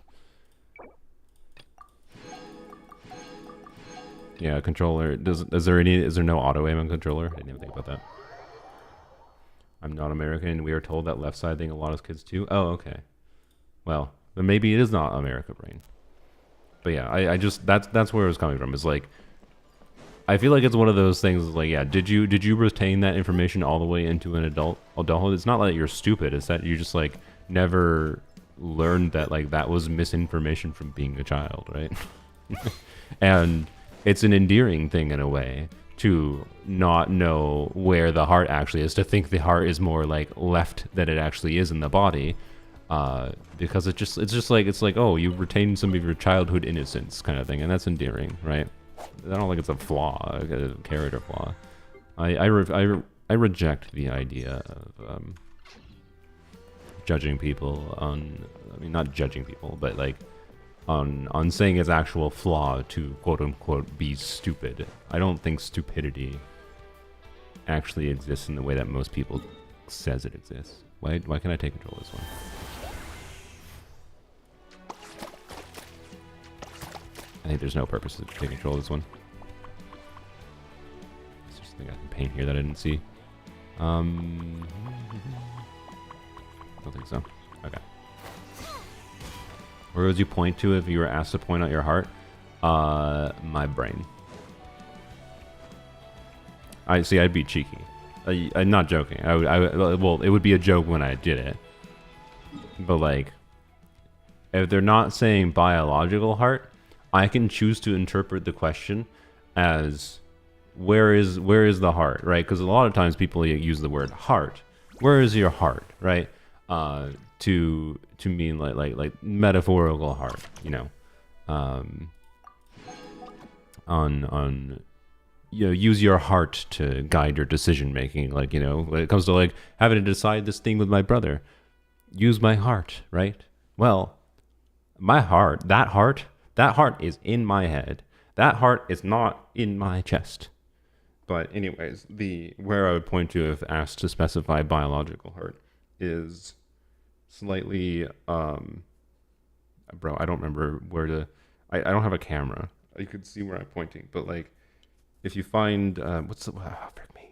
Yeah, controller. Is there no auto aim on controller? I didn't even think about that. I'm not American. We are told that left side thing a lot of kids too. Oh, okay. Well, then maybe it is not America brain. But yeah, I just that's where it was coming from. Is like, I feel like it's one of those things. Like, yeah, did you retain that information all the way into an adulthood? It's not like you're stupid. It's that you just like never learned that like that was misinformation from being a child, right? And it's an endearing thing in a way to not know where the heart actually is, to think the heart is more like left than it actually is in the body, because it's just like, oh, you retained some of your childhood innocence kind of thing, and that's endearing, right? I don't think it's a flaw, a character flaw. I reject the idea of judging people on, I mean, not judging people, but like on saying it's actual flaw to quote unquote be stupid. I don't think stupidity actually exists in the way that most people says it exists. Why can't I take control of this one? I think there's no purpose to take control of this one. There's just something I can paint here that I didn't see. Don't think so. Okay. Where would you point to if you were asked to point out your heart? My brain. I'd be cheeky. I'm not joking. Well, it would be a joke when I did it. But like, if they're not saying biological heart, I can choose to interpret the question as where is the heart, right? Because a lot of times people use the word heart. Where is your heart, right? To mean like metaphorical heart, you know, on you know, use your heart to guide your decision making. Like, you know, when it comes to like having to decide this thing with my brother, use my heart, right? Well, my heart, that heart is in my head. That heart is not in my chest. But anyways, where I would point to if asked to specify biological heart is slightly bro, I don't remember where to. I don't have a camera. You could see where I'm pointing, but like if you find frick me.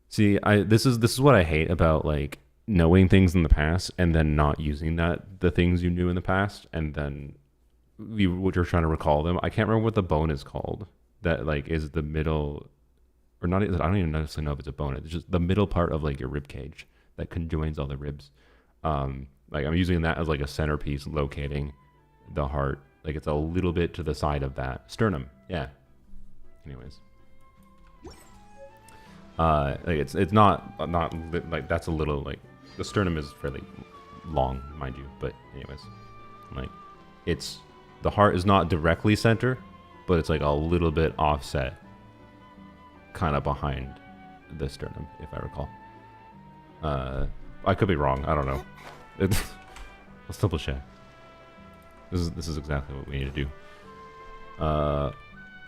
See, this is what I hate about like knowing things in the past and then not using the things you knew in the past, and then you're trying to recall them. I can't remember what the bone is called. That like is the middle, or not. I don't even necessarily know if it's a bone. It's just the middle part of like your rib cage that conjoins all the ribs. Like I'm using that as like a centerpiece, locating the heart. Like it's a little bit to the side of that sternum. Yeah. Anyways, like it's not like that's a little like the sternum is fairly long, mind you. But anyways, like it's the heart is not directly center, but it's like a little bit offset, kind of behind the sternum, if I recall. I could be wrong. I don't know. Let's double check. This is exactly what we need to do.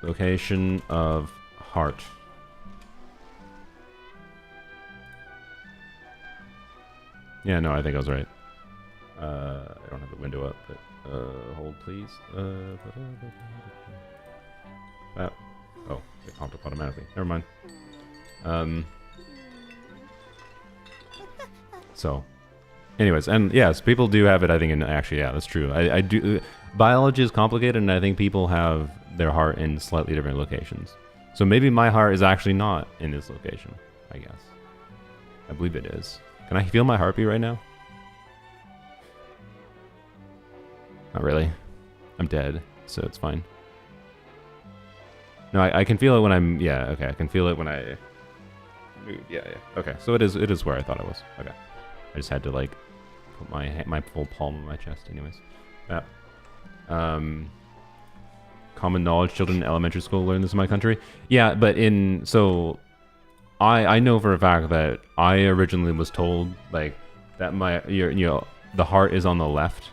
Location of heart. Yeah, no, I think I was right. I don't have the window up, but hold please. Oh, it popped up automatically. Never mind. So, anyways, and yes, people do have it. I think, and actually, yeah, that's true. I do. Biology is complicated, and I think people have their heart in slightly different locations. So maybe my heart is actually not in this location. I guess. I believe it is. Can I feel my heartbeat right now? Not really. I'm dead, so it's fine. No, I can feel it when I'm. Yeah, okay. I can feel it when I move. Yeah. Okay, so it is where I thought it was. Okay. I just had to like put my full palm on my chest. Anyways, common knowledge. Children in elementary school learn this in my country. Yeah, but I know for a fact that I originally was told like that the heart is on the left.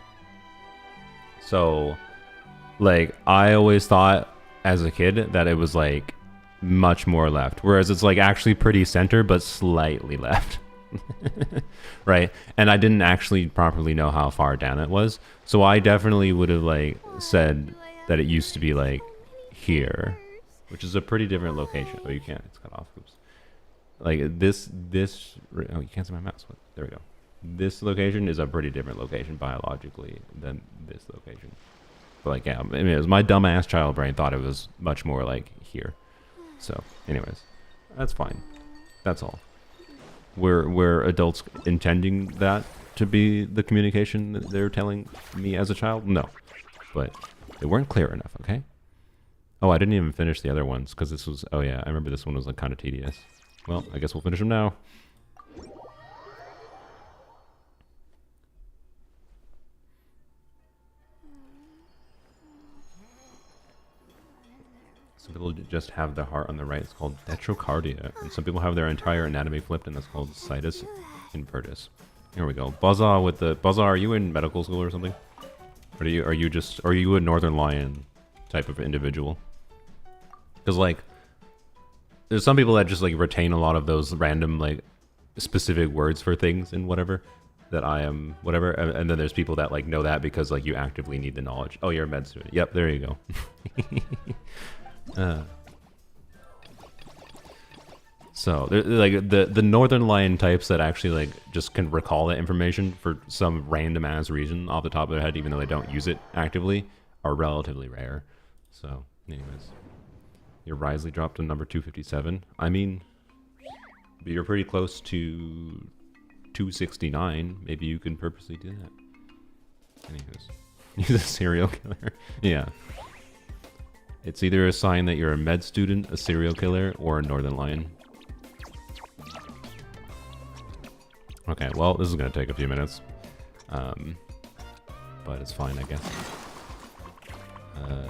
So, like I always thought as a kid that it was like much more left, whereas it's like actually pretty center but slightly left. Right? And I didn't actually properly know how far down it was. So I definitely would have like said that it used to be like here, which is a pretty different location. Oh, you can't. It's cut off. Oops. Like this. Oh, you can't see my mouse. What? There we go. This location is a pretty different location biologically than this location. But like, yeah, I mean, it was my dumbass child brain thought it was much more like here. So, anyways, that's fine. That's all. Were adults intending that to be the communication that they're telling me as a child? No, but they weren't clear enough. Okay. Oh, I didn't even finish the other ones because this was. Oh yeah, I remember this one was like kind of tedious. Well, I guess we'll finish them now. Some people just have the heart on the right. It's called detrocardia. And some people have their entire anatomy flipped, and that's called situs invertus. Here we go. Buzzaw with the Buzzaw. Are you in medical school or something? Or are you a Northern Lion type of individual? Because like, there's some people that just like retain a lot of those random like specific words for things and whatever. That I am whatever, and then there's people that like know that because like you actively need the knowledge. Oh, you're a med student. Yep, there you go. So like the Northern Lion types that actually like just can recall that information for some random ass reason off the top of their head, even though they don't use it actively, are relatively rare. So, anyways, your Risley dropped to number 257. I mean, but you're pretty close to 269. Maybe you can purposely do that. Anyways, he's a serial killer. Yeah. It's either a sign that you're a med student, a serial killer, or a Northern Lion. Okay, well, this is going to take a few minutes. But it's fine, I guess. Okay.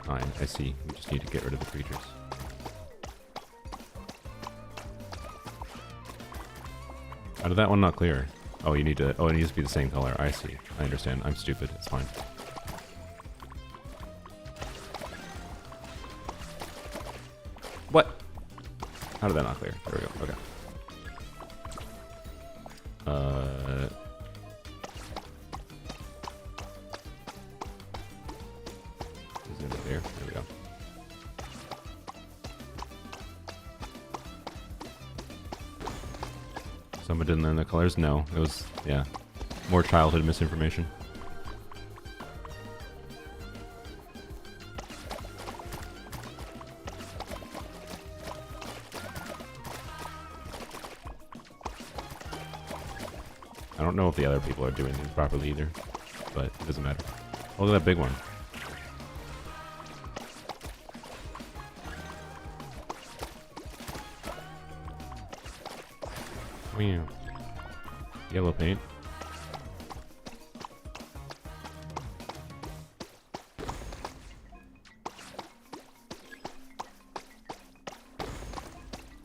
Fine, I see. We just need to get rid of the creatures. How did that one not clear? Oh, you need to... Oh, it needs to be the same color. I see. I understand. I'm stupid. It's fine. What? How did that not clear? There we go. Okay. Is it there? There we go. Someone didn't learn the colors? No. It was, yeah, more childhood misinformation. I don't know if the other people are doing things properly either, but it doesn't matter. Oh, look at that big one. Wow. Yellow paint.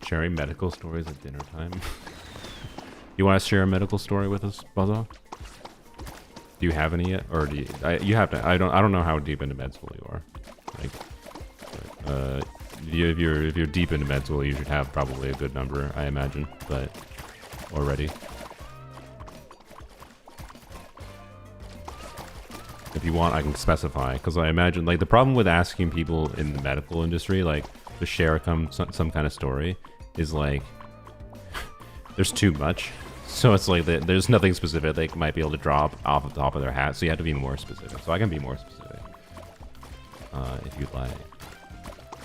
Sharing medical stories at dinner time. You want to share a medical story with us, Buzzaw? Do you have any yet, or do you? You have to. I don't know how deep into med school you are. Like, if you're deep into med school, you should have probably a good number, I imagine. But already, if you want, I can specify, because I imagine like the problem with asking people in the medical industry like to share some kind of story is like there's too much. So it's like there's nothing specific they might be able to drop off the top of their hat. So you have to be more specific. So I can be more specific. If you'd like.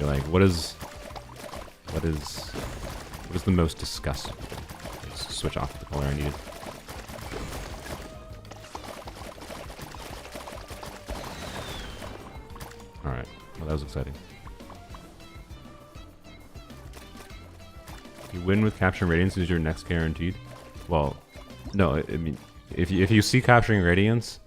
You're like, what is the most disgusting? Let's switch off the color I needed. Alright. Well, that was exciting. You win with capturing radiance is your next guaranteed. Well, no, I mean, if you see capturing radiance,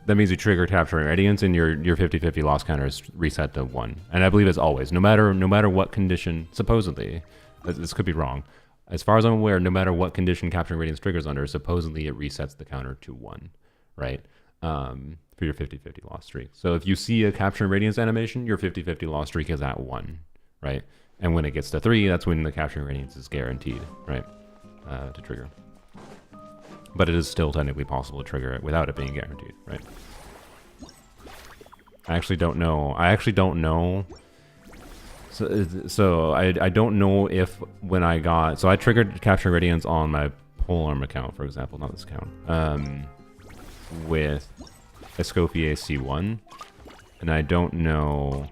that means you trigger capturing radiance, and your 50-50 loss counter is reset to 1. And I believe it's always, no matter what condition. Supposedly, this could be wrong. As far as I'm aware, no matter what condition capturing radiance triggers under, supposedly it resets the counter to 1, right? For your 50-50 loss streak. So if you see a capturing radiance animation, your 50-50 loss streak is at 1, right? And when it gets to 3, that's when the capturing radiance is guaranteed, right? To trigger. But it is still technically possible to trigger it without it being guaranteed, right? I actually don't know. So I don't know if when I got... So I triggered capturing radiance on my polearm account, for example, not this account. With Escoffier C1. And I don't know...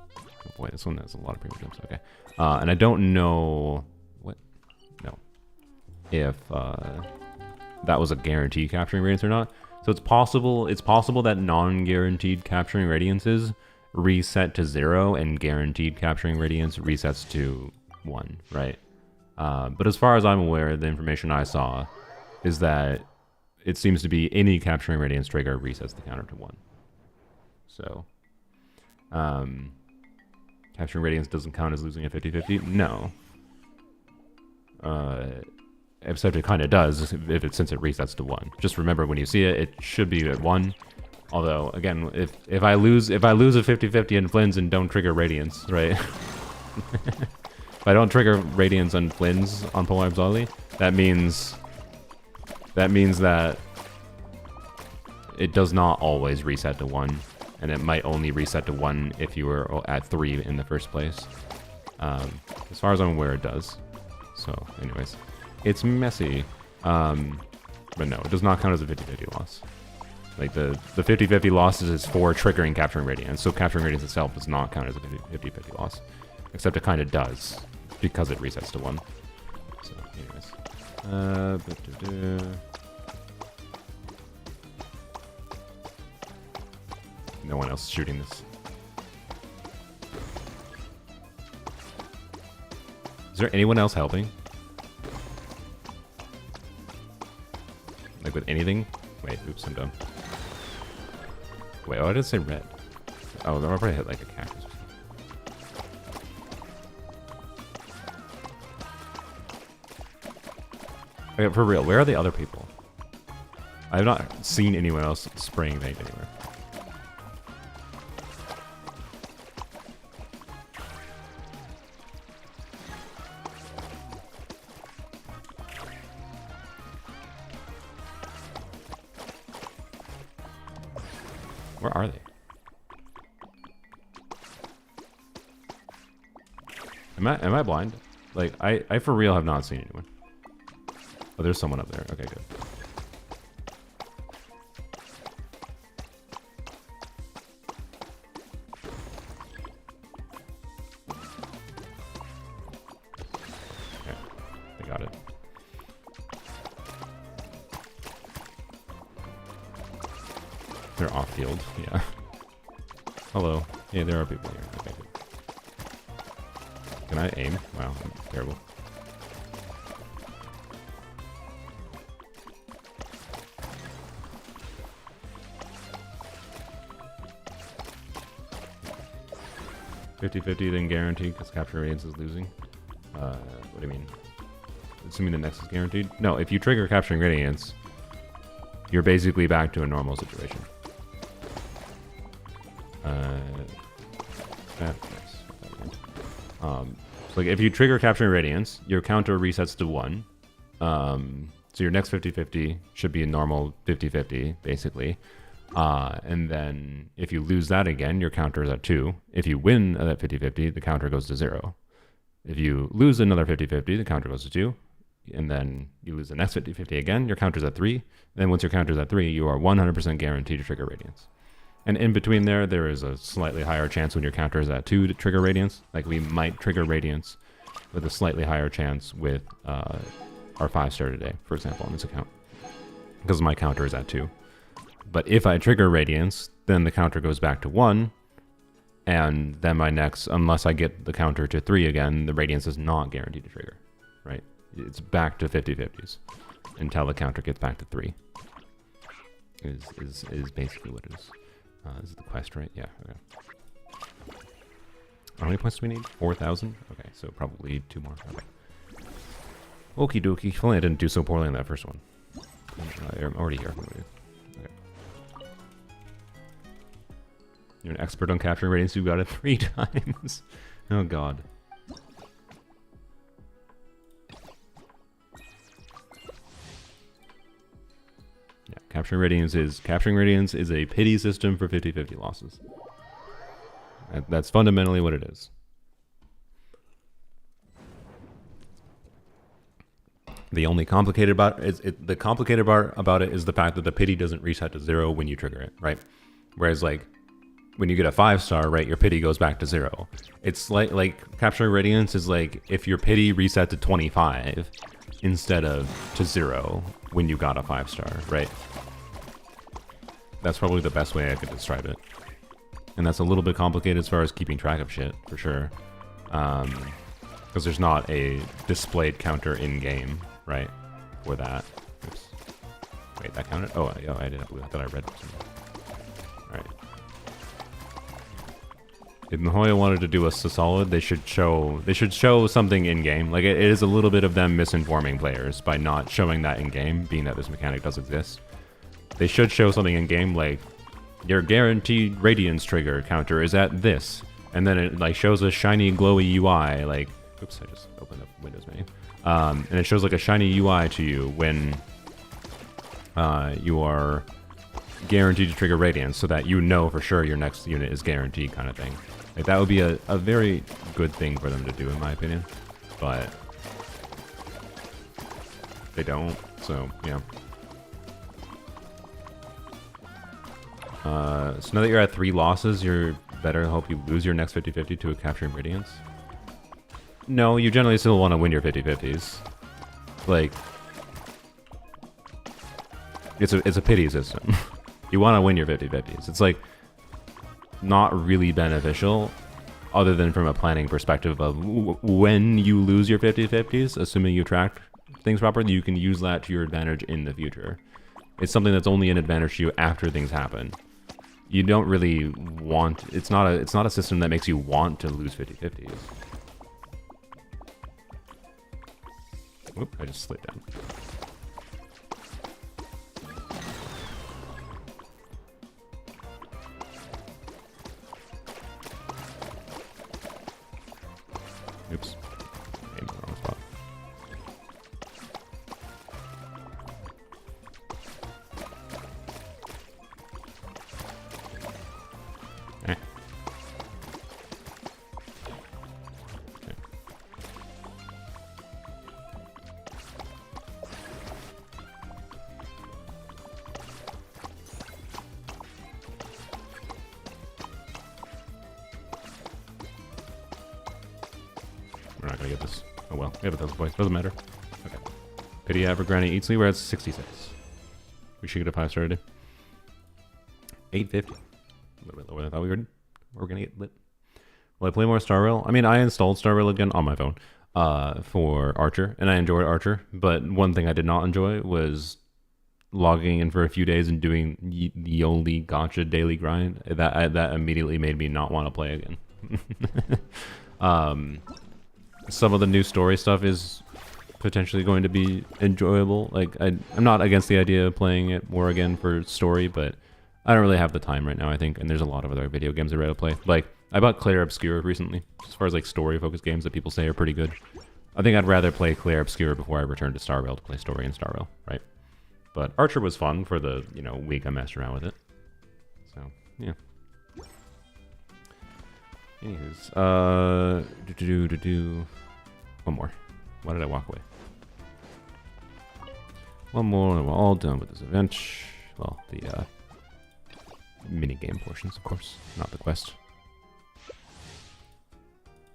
Oh boy, this one has a lot of premium jumps. Okay. And I don't know... What? No. If that was a guaranteed capturing radiance or not. So it's possible that non-guaranteed capturing radiances reset to 0 and guaranteed capturing radiance resets to 1, right? But as far as I'm aware, the information I saw is that it seems to be any capturing radiance trigger resets the counter to 1. So, capturing radiance doesn't count as losing a 50-50? No. Except it kind of does since it resets to 1. Just remember when you see it, it should be at 1. Although, again, if I lose a 50-50 in Flins and don't trigger radiance, right? If I don't trigger radiance on Flins on Polearm Citlali, that means that it does not always reset to 1, and it might only reset to 1 if you were at 3 in the first place. As far as I'm aware, it does. So, anyways, it's messy, but no, it does not count as a 50-50 loss. Like the 50-50 losses is for triggering capturing radiance, so capturing radiance itself does not count as a 50-50 loss, except it kind of does because it resets to 1. So, anyways, no one else shooting this. Is there anyone else helping? Like with anything? Wait, oops, I'm dumb. Wait, oh, I didn't say red. Oh, then I'll probably hit like a cactus. Okay, for real, where are the other people? I have not seen anyone else spraying paint anywhere. Where are they? Am I blind? Like, I for real have not seen anyone. Oh, there's someone up there. Okay, good. Okay, I got it. They're off field, yeah. Hello. Yeah, there are people here. Okay, good. Can I aim? Wow, I'm terrible. $50-50 then guaranteed because capture radiance is losing. What do you mean? Assuming the next is guaranteed? No, if you trigger capturing radiance, you're basically back to a normal situation. So like if you trigger capturing radiance, your counter resets to 1. So your next 50-50 should be a normal 50-50, basically. And then if you lose that again, your counter is at 2. If you win that 50-50, the counter goes to 0. If you lose another 50-50, the counter goes to 2. And then you lose the next 50-50 again, your counter's at 3. Then once your counter's at 3, you are 100% guaranteed to trigger radiance. And in between there is a slightly higher chance when your counter is at 2 to trigger radiance. Like we might trigger radiance with a slightly higher chance with our 5-star today, for example, on this account. Because my counter is at 2. But if I trigger radiance, then the counter goes back to 1. And then my next, unless I get the counter to 3 again, the radiance is not guaranteed to trigger, right? It's back to 50-50s until the counter gets back to 3. Is basically what it is. This is the quest, right? Yeah. Okay. How many points do we need? 4,000? Okay, so probably 2 more. Okay. Okie dokie. If only I didn't do so poorly on that first one. I'm already here. Okay. You're an expert on capturing radiance. You got it 3 times. Oh god. Yeah, capturing radiance is a pity system for 50-50 losses. That's fundamentally what it is. The only complicated part the complicated part about it is the fact that the pity doesn't reset to 0 when you trigger it, right? Whereas like when you get a 5-star, right, your pity goes back to 0. It's like capturing radiance is like if your pity reset to 25 instead of to 0 when you got a 5-star, right? That's probably the best way I could describe it. And that's a little bit complicated as far as keeping track of shit, for sure. Because there's not a displayed counter in-game, right, for that. Oops. Wait, that counted? Oh, yeah, I did. I thought I read something. Alright. If Mihoyo wanted to do us a solid, they should show something in-game. Like, it is a little bit of them misinforming players by not showing that in-game, being that this mechanic does exist. They should show something in-game, like, your guaranteed radiance trigger counter is at this. And then it, like, shows a shiny, glowy UI, like... Oops, I just opened up Windows menu. And it shows, like, a shiny UI to you when you are guaranteed to trigger radiance, so that you know for sure your next unit is guaranteed, kind of thing. Like, that would be a very good thing for them to do, in my opinion. But they don't, so, yeah. So now that you're at 3 losses, you're better hope you lose your next 50-50 to a capturing radiance. No, you generally still want to win your 50-50s. Like, it's a pity system. You want to win your 50-50s. It's like not really beneficial, other than from a planning perspective of when you lose your 50-50s, assuming you track things properly, you can use that to your advantage in the future. It's something that's only an advantage to you after things happen. You don't really want... It's not a system that makes you want to lose 50-50s. Whoop, I just slid down. Oops. Aimed in the wrong spot. Eh. Okay. We're not gonna get this. Oh well, we have 1,000 points. Doesn't matter. Okay. Pity Evergrande Eatsley, we're at 66. We should get a 5-star today. 850. A little bit lower than I thought we were gonna get lit. Will I play more Star Rail? I mean, I installed Star Rail again on my phone for Archer, and I enjoyed Archer. But one thing I did not enjoy was logging in for a few days and doing the only gacha daily grind. That immediately made me not want to play again. Some of the new story stuff is potentially going to be enjoyable. Like, I'm not against the idea of playing it more again for story, but I don't really have the time right now, I think, and there's a lot of other video games I'd rather play. Like, I bought Clair Obscure recently, as far as like story-focused games that people say are pretty good. I think I'd rather play Clair Obscure before I return to Star Rail to play story in Star Rail, right? But Archer was fun for the, week I messed around with it. So, yeah. Anyways, one more. Why did I walk away? One more, and we're all done with this event. Well, the mini-game portions, of course, not the quest.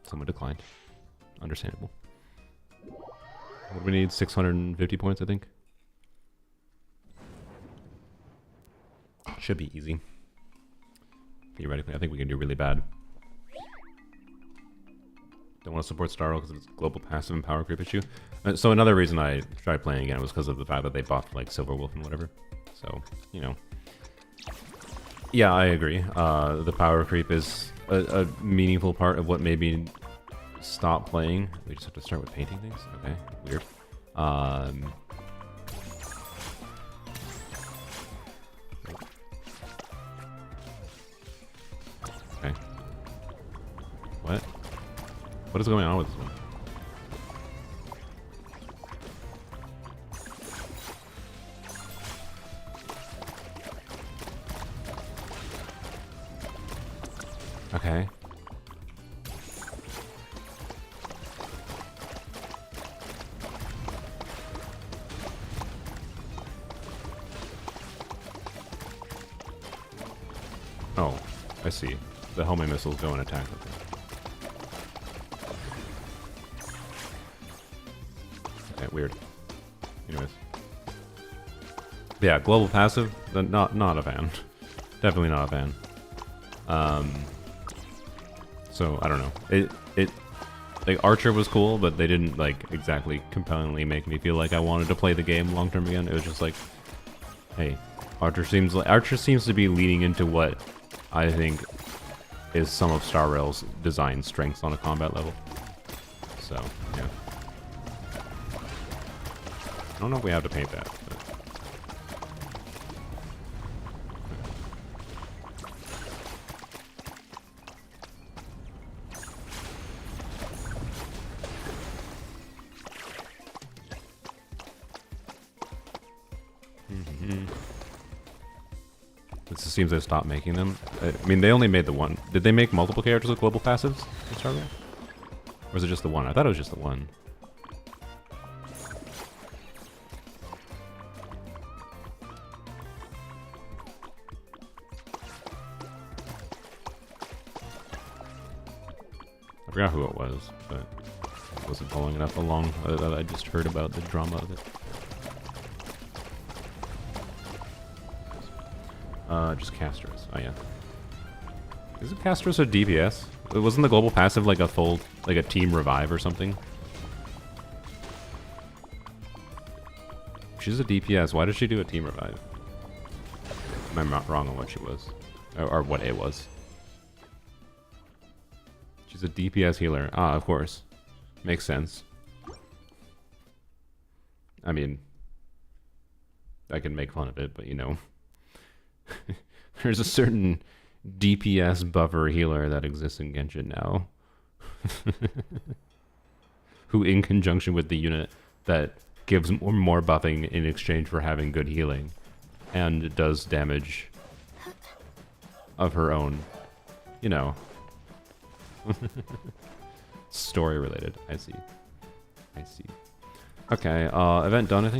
Someone declined. Understandable. What do we need? 650 points, I think. Should be easy. Theoretically, I think we can do really bad. Don't want to support Star Rail because of its global passive and power creep issue. So another reason I tried playing again was because of the fact that they buffed like Silver Wolf and whatever. So, Yeah, I agree. The power creep is a meaningful part of what made me stop playing. We just have to start with painting things? Okay, weird. What is going on with this one? Okay. Oh, I see. The homing missiles go and attack with them. Okay, weird. Anyways. Yeah, global passive, not a fan. Definitely not a fan. So I don't know. It like Archer was cool, but they didn't like exactly compellingly make me feel like I wanted to play the game long term again. It was just like, hey, Archer seems to be leaning into what I think is some of Star Rail's design strengths on a combat level. So yeah. I don't know if we have to paint that. But. It seems they stopped making them. I mean, they only made the one. Did they make multiple characters with global passives in Star Rail? Or was it just the one? I thought it was just the one. I forgot who it was, but it wasn't following enough along that I just heard about the drama of it. Just Castros. Oh yeah. Isn't Castros a DPS? Wasn't the global passive like a full, like a team revive or something? She's a DPS. Why did she do a team revive? Am I not wrong on what she was? Or what it was? She's a DPS healer. Ah, of course. Makes sense. I mean, I can make fun of it, but you know. There's a certain DPS buffer healer that exists in Genshin now. Who, in conjunction with the unit that gives more buffing in exchange for having good healing, and does damage of her own. You know. Story related. I see. I see. Okay, event done, I think.